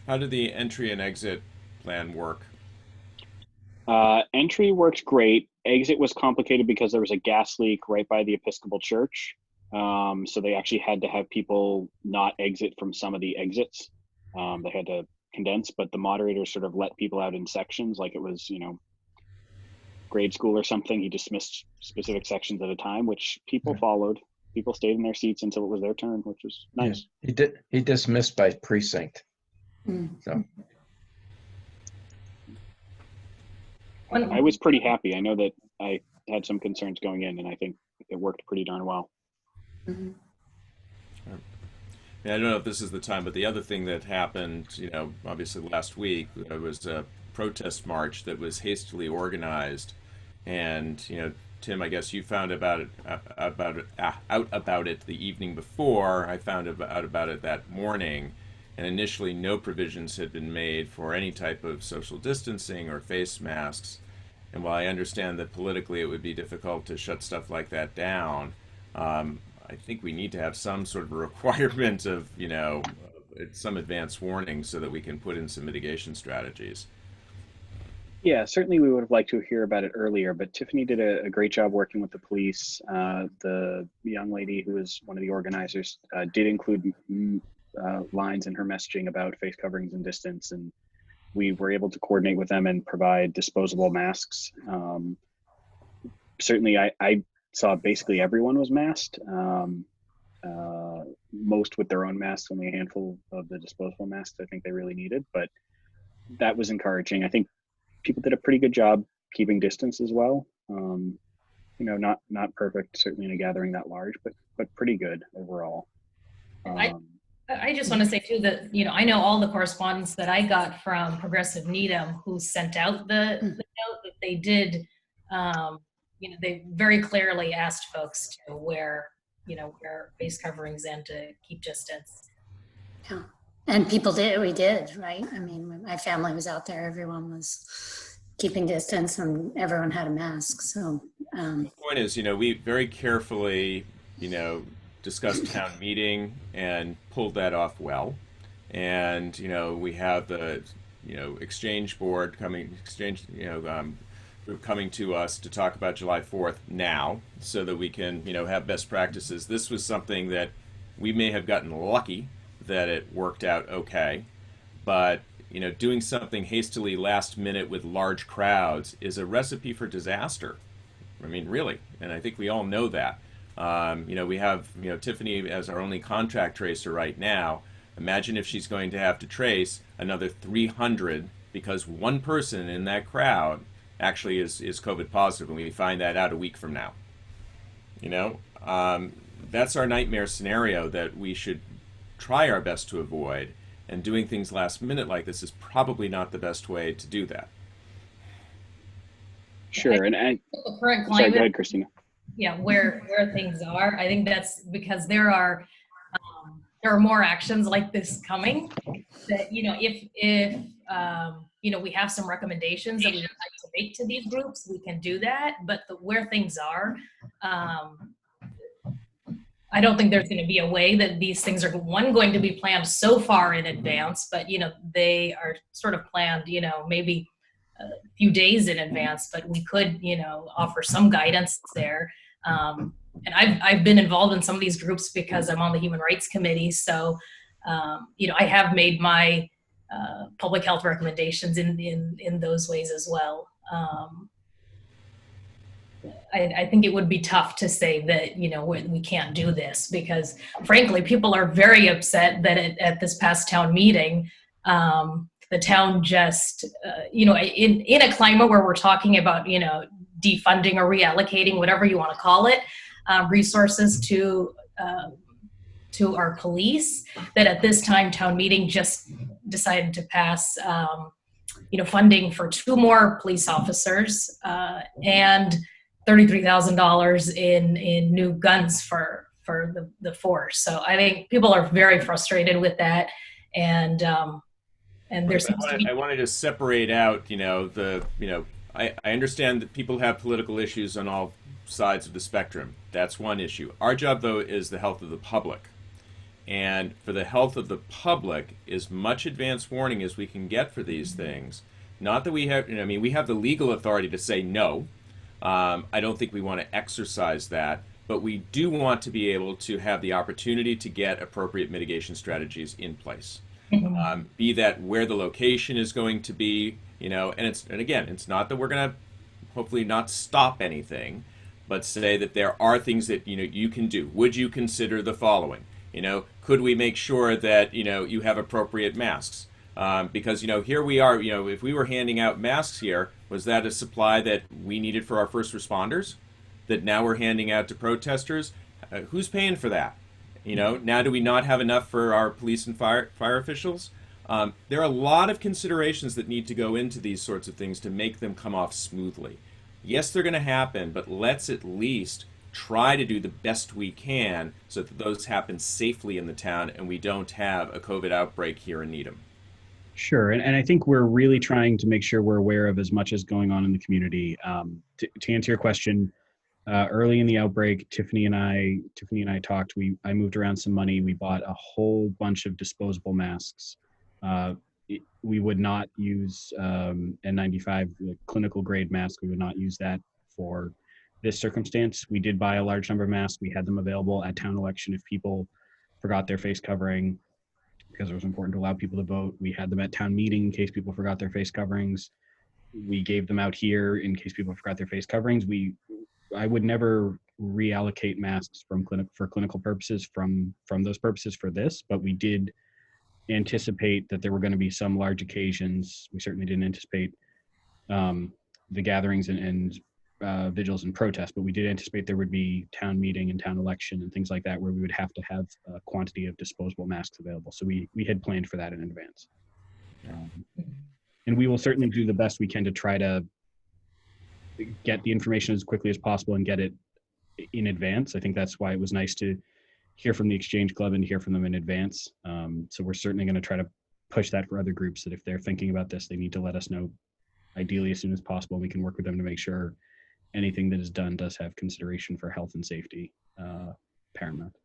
How did the entry and exit plan work? Entry worked great. Exit was complicated because there was a gas leak right by the Episcopal Church. So they actually had to have people not exit from some of the exits. They had to condense, but the moderator sort of let people out in sections like it was, grade school or something. He dismissed specific sections at a time, which people followed. People stayed in their seats until it was their turn, which was nice. Yeah. He dismissed by precinct. So I was pretty happy. I know that I had some concerns going in, and I think it worked pretty darn well. Yeah, I don't know if this is the time, but the other thing that happened, obviously last week, was a protest march that was hastily organized, and Tim, I guess you found out about it the evening before. I found out about it that morning, and initially no provisions had been made for any type of social distancing or face masks. And while I understand that politically it would be difficult to shut stuff like that down, I think we need to have some sort of a requirement of, some advance warning so that we can put in some mitigation strategies. Yeah, certainly we would have liked to hear about it earlier, but Tiffany did a great job working with the police. The young lady who was one of the organizers did include lines in her messaging about face coverings and distance, and we were able to coordinate with them and provide disposable masks. Certainly I saw basically everyone was masked, most with their own masks, only a handful of the disposable masks I think they really needed, but that was encouraging. I think people did a pretty good job keeping distance as well. Not perfect, certainly in a gathering that large, but pretty good overall. I just want to say too that, I know all the correspondence that I got from Progressive Needham, who sent out the note, that they did, they very clearly asked folks to wear face coverings and to keep distance. Yeah. And people did, we did, right? I mean, when my family was out there, everyone was keeping distance and everyone had a mask. So the point is, we very carefully, discussed town meeting and pulled that off well. And, we have the, exchange board coming to us to talk about July 4th now so that we can, have best practices. This was something that we may have gotten lucky that it worked out okay, but doing something hastily last minute with large crowds is a recipe for disaster. I mean, really, and I think we all know that. We have Tiffany as our only contact tracer right now. Imagine if she's going to have to trace another 300 because one person in that crowd actually is COVID positive, and we find that out a week from now. That's our nightmare scenario that we should try our best to avoid, and doing things last minute like this is probably not the best way to do that. Sure, and the current sorry, climate, go ahead, Christina. yeah, where things are. I think that's because there are more actions like this coming that, if we have some recommendations that we would like to make to these groups, we can do that. But where things are, I don't think there's going to be a way that these things are going to be planned so far in advance, but they are sort of planned, maybe a few days in advance, but we could, offer some guidance there. And I've been involved in some of these groups because I'm on the Human Rights Committee. So, I have made my public health recommendations in those ways as well. I think it would be tough to say that, we can't do this because frankly, people are very upset that at this past town meeting, the town just, in a climate where we're talking about, defunding or reallocating, whatever you want to call it, resources to our police, that at this time town meeting just decided to pass, funding for 2 more police officers and $33,000 in new guns for the force. So I think people are very frustrated with that, and there's. I wanted to separate out, I understand that people have political issues on all sides of the spectrum. That's one issue. Our job, though, is the health of the public. And for the health of the public, as much advance warning as we can get for these things. Not that we have, we have the legal authority to say no. I don't think we want to exercise that, but we do want to be able to have the opportunity to get appropriate mitigation strategies in place. Be that where the location is going to be, and again, it's not that we're going to hopefully not stop anything, but say that there are things that, you can do. Would you consider the following? Could we make sure that, you have appropriate masks? Because, here we are, if we were handing out masks here, was that a supply that we needed for our first responders that now we're handing out to protesters? Who's paying for that? Now do we not have enough for our police and fire officials? There are a lot of considerations that need to go into these sorts of things to make them come off smoothly. Yes, they're going to happen, but let's at least try to do the best we can so that those happen safely in the town and we don't have a COVID outbreak here in Needham. Sure, and I think we're really trying to make sure we're aware of as much as going on in the community. To answer your question, early in the outbreak, Tiffany and I talked. I moved around some money. We bought a whole bunch of disposable masks. We would not use N95, the clinical grade mask. We would not use that for this circumstance. We did buy a large number of masks. We had them available at town election if people forgot their face covering, because it was important to allow people to vote. We had them at town meeting in case people forgot their face coverings. We gave them out here in case people forgot their face coverings. I would never reallocate masks for clinical purposes from those purposes for this, but we did anticipate that there were going to be some large occasions. We certainly didn't anticipate the gatherings and vigils and protests, but we did anticipate there would be town meeting and town election and things like that where we would have to have a quantity of disposable masks available. So we had planned for that in advance. And we will certainly do the best we can to try to get the information as quickly as possible and get it in advance. I think that's why it was nice to hear from the Exchange Club and hear from them in advance. So we're certainly going to try to push that for other groups, that if they're thinking about this, they need to let us know ideally as soon as possible. We can work with them to make sure anything that is done does have consideration for health and safety paramount.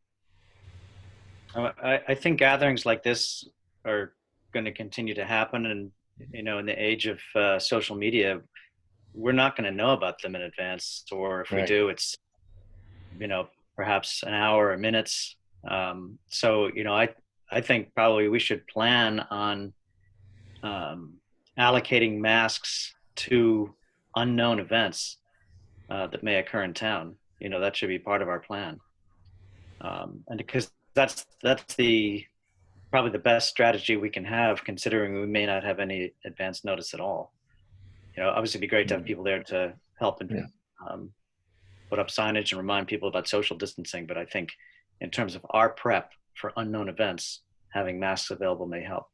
I think gatherings like this are going to continue to happen, and in the age of social media, we're not going to know about them in advance, or if we do, it's perhaps an hour or minutes. So I think probably we should plan on allocating masks to unknown events that may occur in town. That should be part of our plan, and because that's probably the best strategy we can have, considering we may not have any advance notice at all. Obviously it'd be great to have people there to help and put up signage and remind people about social distancing, but I think in terms of our prep for unknown events, having masks available may help.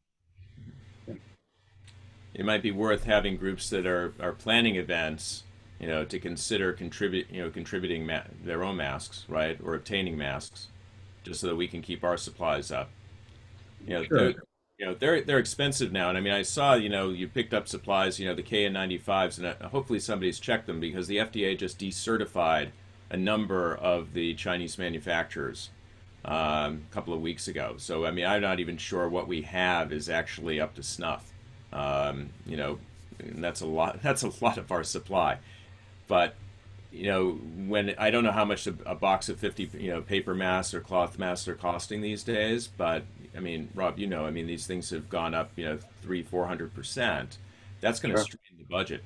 It might be worth having groups that are planning events to consider contributing their own masks, right, or obtaining masks, just so that we can keep our supplies up. Sure. They're expensive now, and I mean, I saw, you picked up supplies, the KN95s, and hopefully somebody's checked them, because the FDA just decertified a number of the Chinese manufacturers a couple of weeks ago. So I mean, I'm not even sure what we have is actually up to snuff. And that's a lot. That's a lot of our supply. But when I don't know how much a box of 50 paper masks or cloth masks are costing these days, but I mean, Rob, I mean, these things have gone up 300-400%. That's going to strain the budget.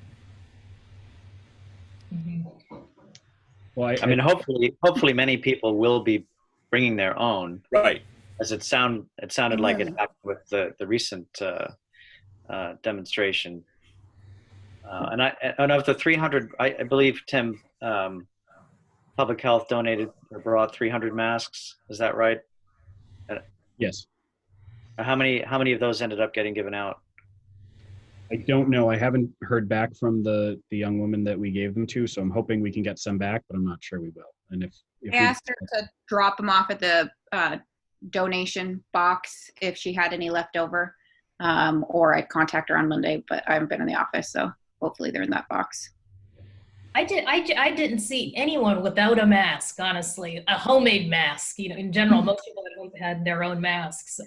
Well, I mean, hopefully many people will be bringing their own. Right. As it sounded like it happened with the recent demonstration. And of the 300, I believe, Tim, Public Health donated or brought 300 masks. Is that right? Yes. How many of those ended up getting given out? I don't know. I haven't heard back from the young woman that we gave them to, so I'm hoping we can get some back, but I'm not sure we will. And if I asked her to drop them off at the donation box if she had any left over, or I'd contact her on Monday, but I haven't been in the office, so hopefully they're in that box. I didn't see anyone without a mask, honestly, a homemade mask. In general, most people at home had their own masks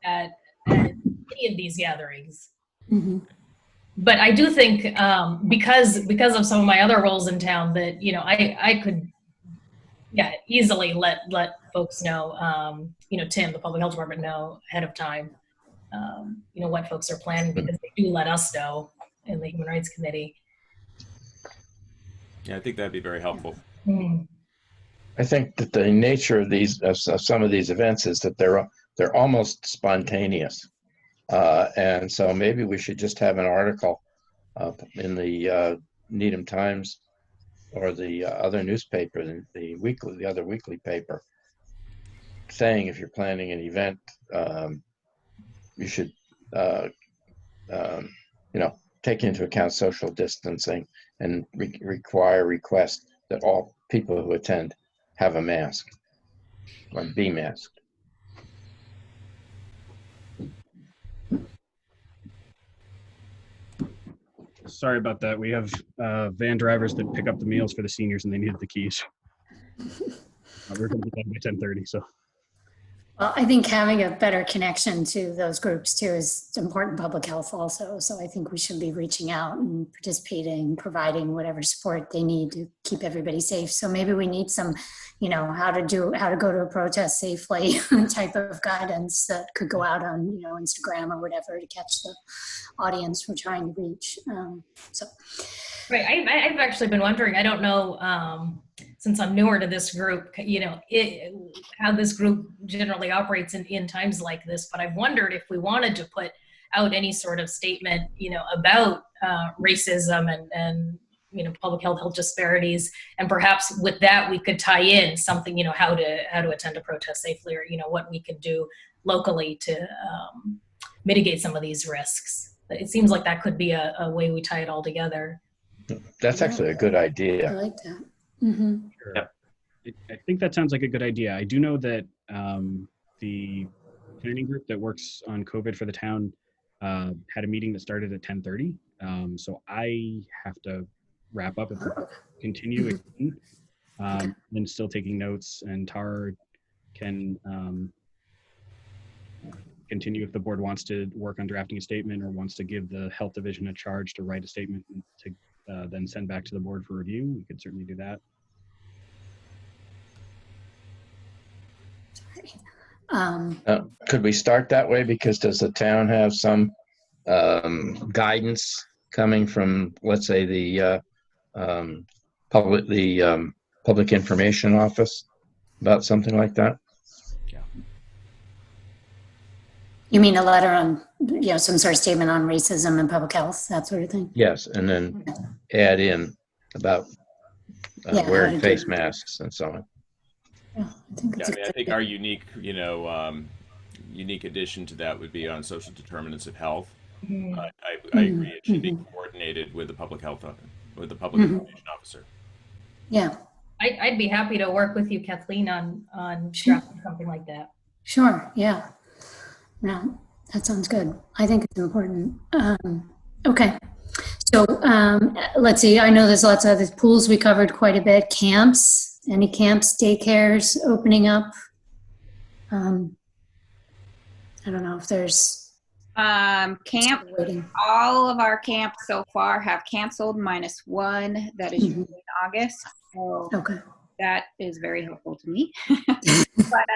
at any of these gatherings. Mm-hmm. But I do think because of some of my other roles in town that I could easily let folks know, Tim, the public health department, know ahead of time, what folks are planning, because they do let us know in the Human Rights Committee. Yeah, I think that'd be very helpful. I think that the nature of these of some of these events is that they're almost spontaneous, and so maybe we should just have an article in the Needham Times or the other newspaper, the other weekly paper, saying if you're planning an event, you should take into account social distancing and request that all people who attend have a mask or be masked. Sorry about that. We have van drivers that pick up the meals for the seniors, and they needed the keys. We're going to be done by 10:30, so. Well, I think having a better connection to those groups too is important public health also. So I think we should be reaching out and participating, providing whatever support they need to keep everybody safe. So maybe we need some, how to go to a protest safely type of guidance that could go out on, Instagram or whatever to catch the audience we're trying to reach. Right. I've actually been wondering, I don't know, since I'm newer to this group, how this group generally operates in times like this, but I've wondered if we wanted to put out any sort of statement, about racism and public health disparities, and perhaps with that we could tie in something, how to attend a protest safely, or what we could do locally to mitigate some of these risks. It seems like that could be a way we tie it all together. That's actually a good idea. I like that. Mm-hmm. Sure. Yep. I think that sounds like a good idea. I do know that the planning group that works on COVID for the town had a meeting that started at 10:30. So I have to wrap up and continue again. And still taking notes, and Tara can continue if the board wants to work on drafting a statement or wants to give the health division a charge to write a statement to then send back to the board for review. We could certainly do that. Could we start that way? Because does the town have some guidance coming from, let's say, the public information office about something like that? You mean a letter on, some sort of statement on racism and public health, that sort of thing? Yes, and then add in about wearing face masks and so on. I think our unique, unique addition to that would be on social determinants of health. I agree. It should be coordinated with the public health with the public information officer. Yeah, I'd be happy to work with you, Kathleen, on drafting something like that. sure. Yeah. No, that sounds good. I think it's important. Okay. So let's see. I know there's lots of other pools we covered quite a bit. Camps, any camps, daycares opening up? I don't know if there's Camp, all of our camps so far have canceled minus one that is usually in August. So okay. That is very helpful to me. But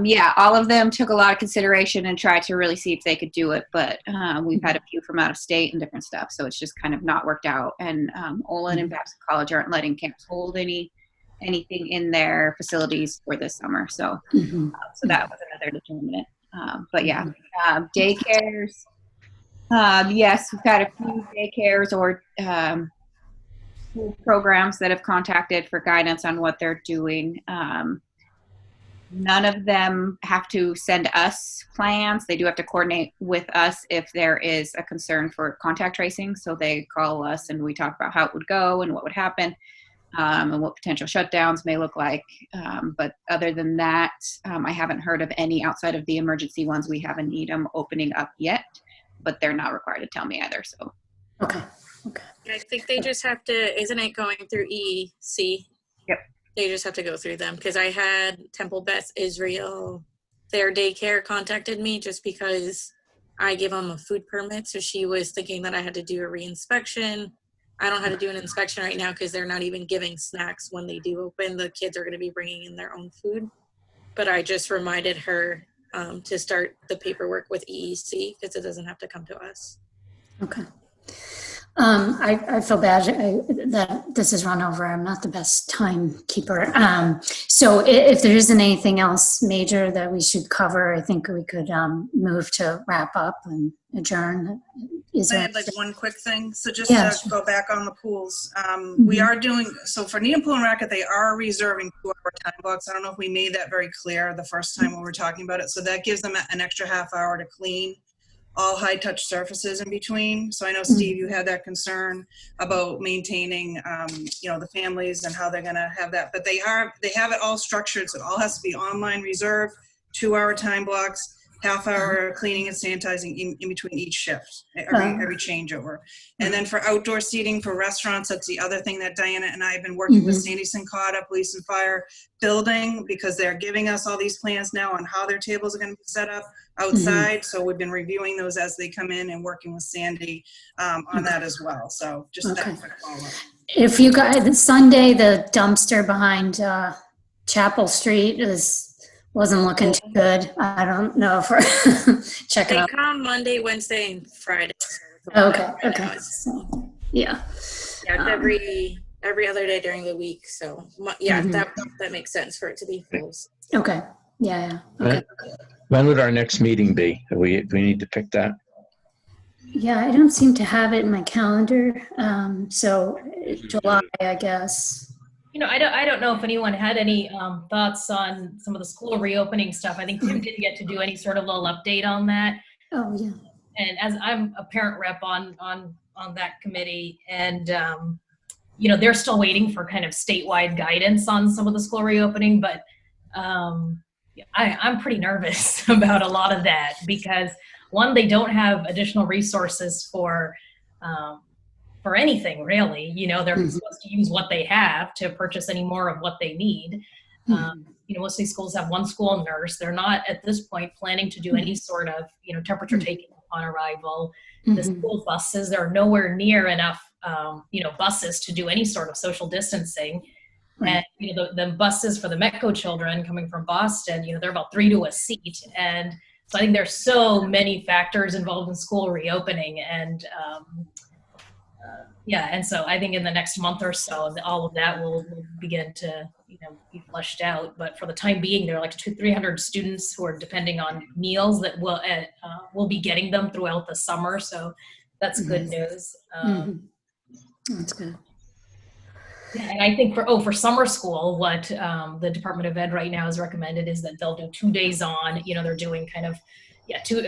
yeah, all of them took a lot of consideration and tried to really see if they could do it. But we've had a few from out of state and different stuff. So it's just kind of not worked out. And Olin and Babson College aren't letting camps hold anything in their facilities for this summer. So so that was another determinant. But yeah, daycares. Yes, we've had a few daycares or school programs that have contacted for guidance on what they're doing. None of them have to send us plans. They do have to coordinate with us if there is a concern for contact tracing. So they call us and we talk about how it would go and what would happen. And what potential shutdowns may look like. But other than that, I haven't heard of any outside of the emergency ones we have in Needham opening up yet, but they're not required to tell me either. So. Okay. I think they just have to, isn't it going through EEC? Yep. They just have to go through them because I had Temple Beth Israel, their daycare contacted me just because I gave them a food permit. So she was thinking that I had to do a reinspection. I don't have to do an inspection right now because they're not even giving snacks when they do open. The kids are going to be bringing in their own food. But I just reminded her to start the paperwork with EEC because it doesn't have to come to us. Okay. I feel bad that this is run over. I'm not the best timekeeper. So if there isn't anything else major that we should cover, I think we could move to wrap up and adjourn. I had like one quick thing. So just to go back on the pools, we are doing, so for Needham Pool and Racket, they are reserving 2-hour time blocks. I don't know if we made that very clear the first time when we were talking about it. So that gives them an extra half hour to clean all high touch surfaces in between. So I know, Steve, you had that concern about maintaining, the families and how they're going to have that, but they have it all structured. So it all has to be online reserved, 2-hour time blocks, half hour cleaning and sanitizing in between each shift, every changeover. And then for outdoor seating for restaurants, that's the other thing that Diana and I have been working with Sandy Sincata, Police and Fire Building, because they're giving us all these plans now on how their tables are going to be set up outside. So we've been reviewing those as they come in and working with Sandy on that as well. So just that quick follow-up. If you guys, Sunday, the dumpster behind Chapel Street wasn't looking too good. I don't know if we're checking They out. come Monday, Wednesday, and Friday. Okay. So, yeah. Yeah, it's every other day during the week. So yeah, that makes sense for it to be full. Okay. Yeah. Okay. When would our next meeting be? Do we need to pick that? Yeah, I don't seem to have it in my calendar. So July, I guess. I don't know if anyone had any thoughts on some of the school reopening stuff. I think Tim didn't get to do any sort of little update on that. Oh, yeah. And as I'm a parent rep on that committee, and they're still waiting for kind of statewide guidance on some of the school reopening, but I'm pretty nervous about a lot of that because one, they don't have additional resources for anything really. They're supposed to use what they have to purchase any more of what they need. Most of these schools have one school nurse. They're not at this point planning to do any sort of, temperature taking upon arrival. The school buses, there are nowhere near enough, buses to do any sort of social distancing. And, the buses for the Metco children coming from Boston, they're about 3 to a seat. And so I think there's so many factors involved in school reopening. And, and so I think in the next month or so, all of that will begin to, be flushed out. But for the time being, there are like 200-300 students who are depending on meals that will be getting them throughout the summer. So that's good news. That's good. And I think for summer school, what the Department of Ed right now has recommended is that they'll do 2 days on. They're doing kind of 2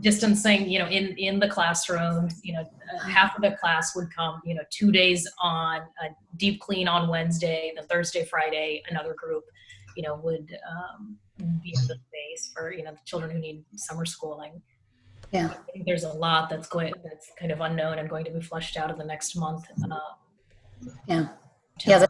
distancing, in the classroom, half of the class would come, 2 days on a deep clean on Wednesday, then Thursday, Friday, another group, would be in the space for, the children who need summer schooling. Yeah. I think there's a lot that's kind of unknown and going to be fleshed out in the next month. Yeah.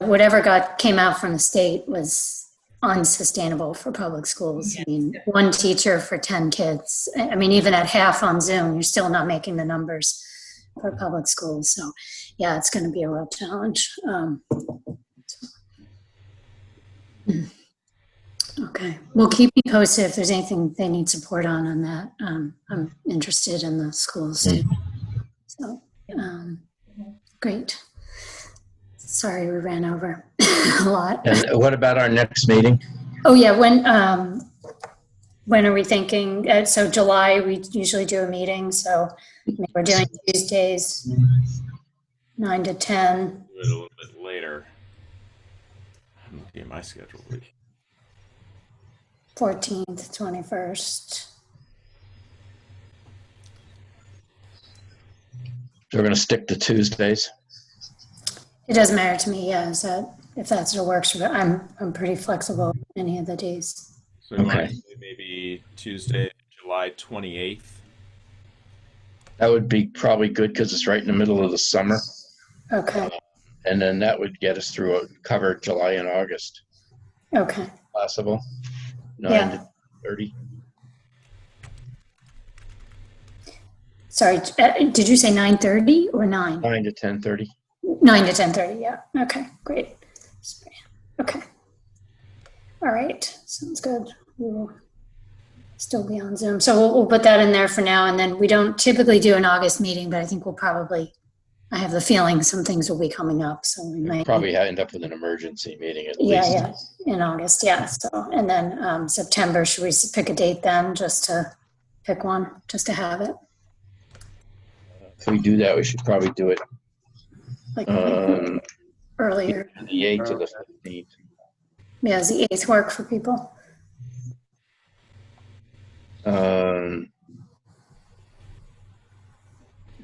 Whatever came out from the state was unsustainable for public schools. I mean, one teacher for 10 kids. I mean, even at half on Zoom, you're still not making the numbers for public schools. So, yeah, it's going to be a real challenge. Okay, well, keep me posted if there's anything they need support on that. I'm interested in the schools too. So, great. Sorry, we ran over a lot. And what about our next meeting? Oh yeah, when are we thinking? So July, we usually do a meeting. So we're doing Tuesdays, 9 to 10. Do it a little bit later. I'm looking at my schedule. 14th, 21st. We're going to stick to Tuesdays. It doesn't matter to me. Yeah, if that's what works. I'm pretty flexible any of the days. So maybe Tuesday, July 28th. That would be probably good because it's right in the middle of the summer. Okay. And then that would get us through cover July and August. Okay. Possible. 9 to 30. Sorry, did you say 9:30 or 9? 9 to 10:30. 9 to 10:30. Yeah. Okay. Great. Okay. All right. Sounds good. We will still be on Zoom, so we'll put that in there for now. And then we don't typically do an August meeting, but I think we'll probably. I have the feeling some things will be coming up, so we might probably end up with an emergency meeting at least. Yeah, in August. Yeah. So, and then September. Should we pick a date then, just to pick one, just to have it? If we do that, we should probably do it like earlier. The 8th or the 15th. Yeah, does the 8th work for people?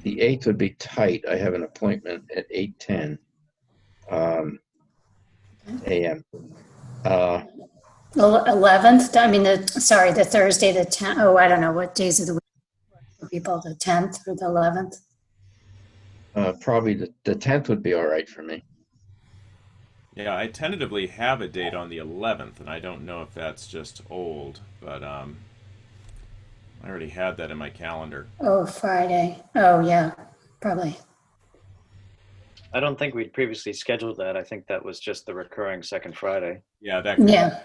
The 8th would be tight. I have an appointment at 8:10 a.m. 11th. I mean, the Thursday, the 10th. Oh, I don't know what days of the week for people. The 10th or the 11th. Probably the 10th would be all right for me. Yeah, I tentatively have a date on the 11th, and I don't know if that's just old, but I already had that in my calendar. Oh, Friday. Oh, yeah, probably. I don't think we'd previously scheduled that. I think that was just the recurring second Friday. Yeah, that. Yeah.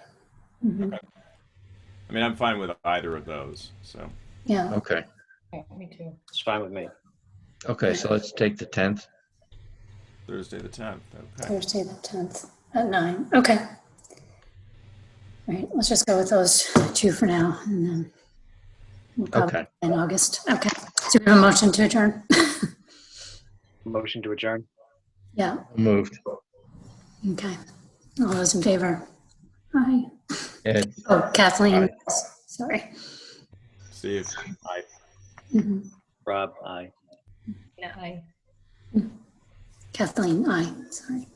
Mm-hmm. I mean, I'm fine with either of those. So. Yeah. Okay. Yeah, me too. It's fine with me. Okay, so let's take the 10th. Thursday the 10th. Okay. Thursday the 10th at 9. Okay. All right. Let's just go with those two for now, and then we'll probably in August. Okay. So we have a motion to adjourn. Motion to adjourn. Yeah. Moved. Okay. All those in favor? Aye. Ed. Oh, Kathleen. Aye. Sorry. Steve. Aye. Mm-hmm. Rob. Aye. Yeah, aye. Kathleen. Aye. Sorry.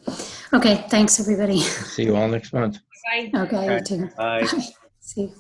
Okay. Thanks, everybody. See you all next month. Bye. Okay. You too. Bye. See you.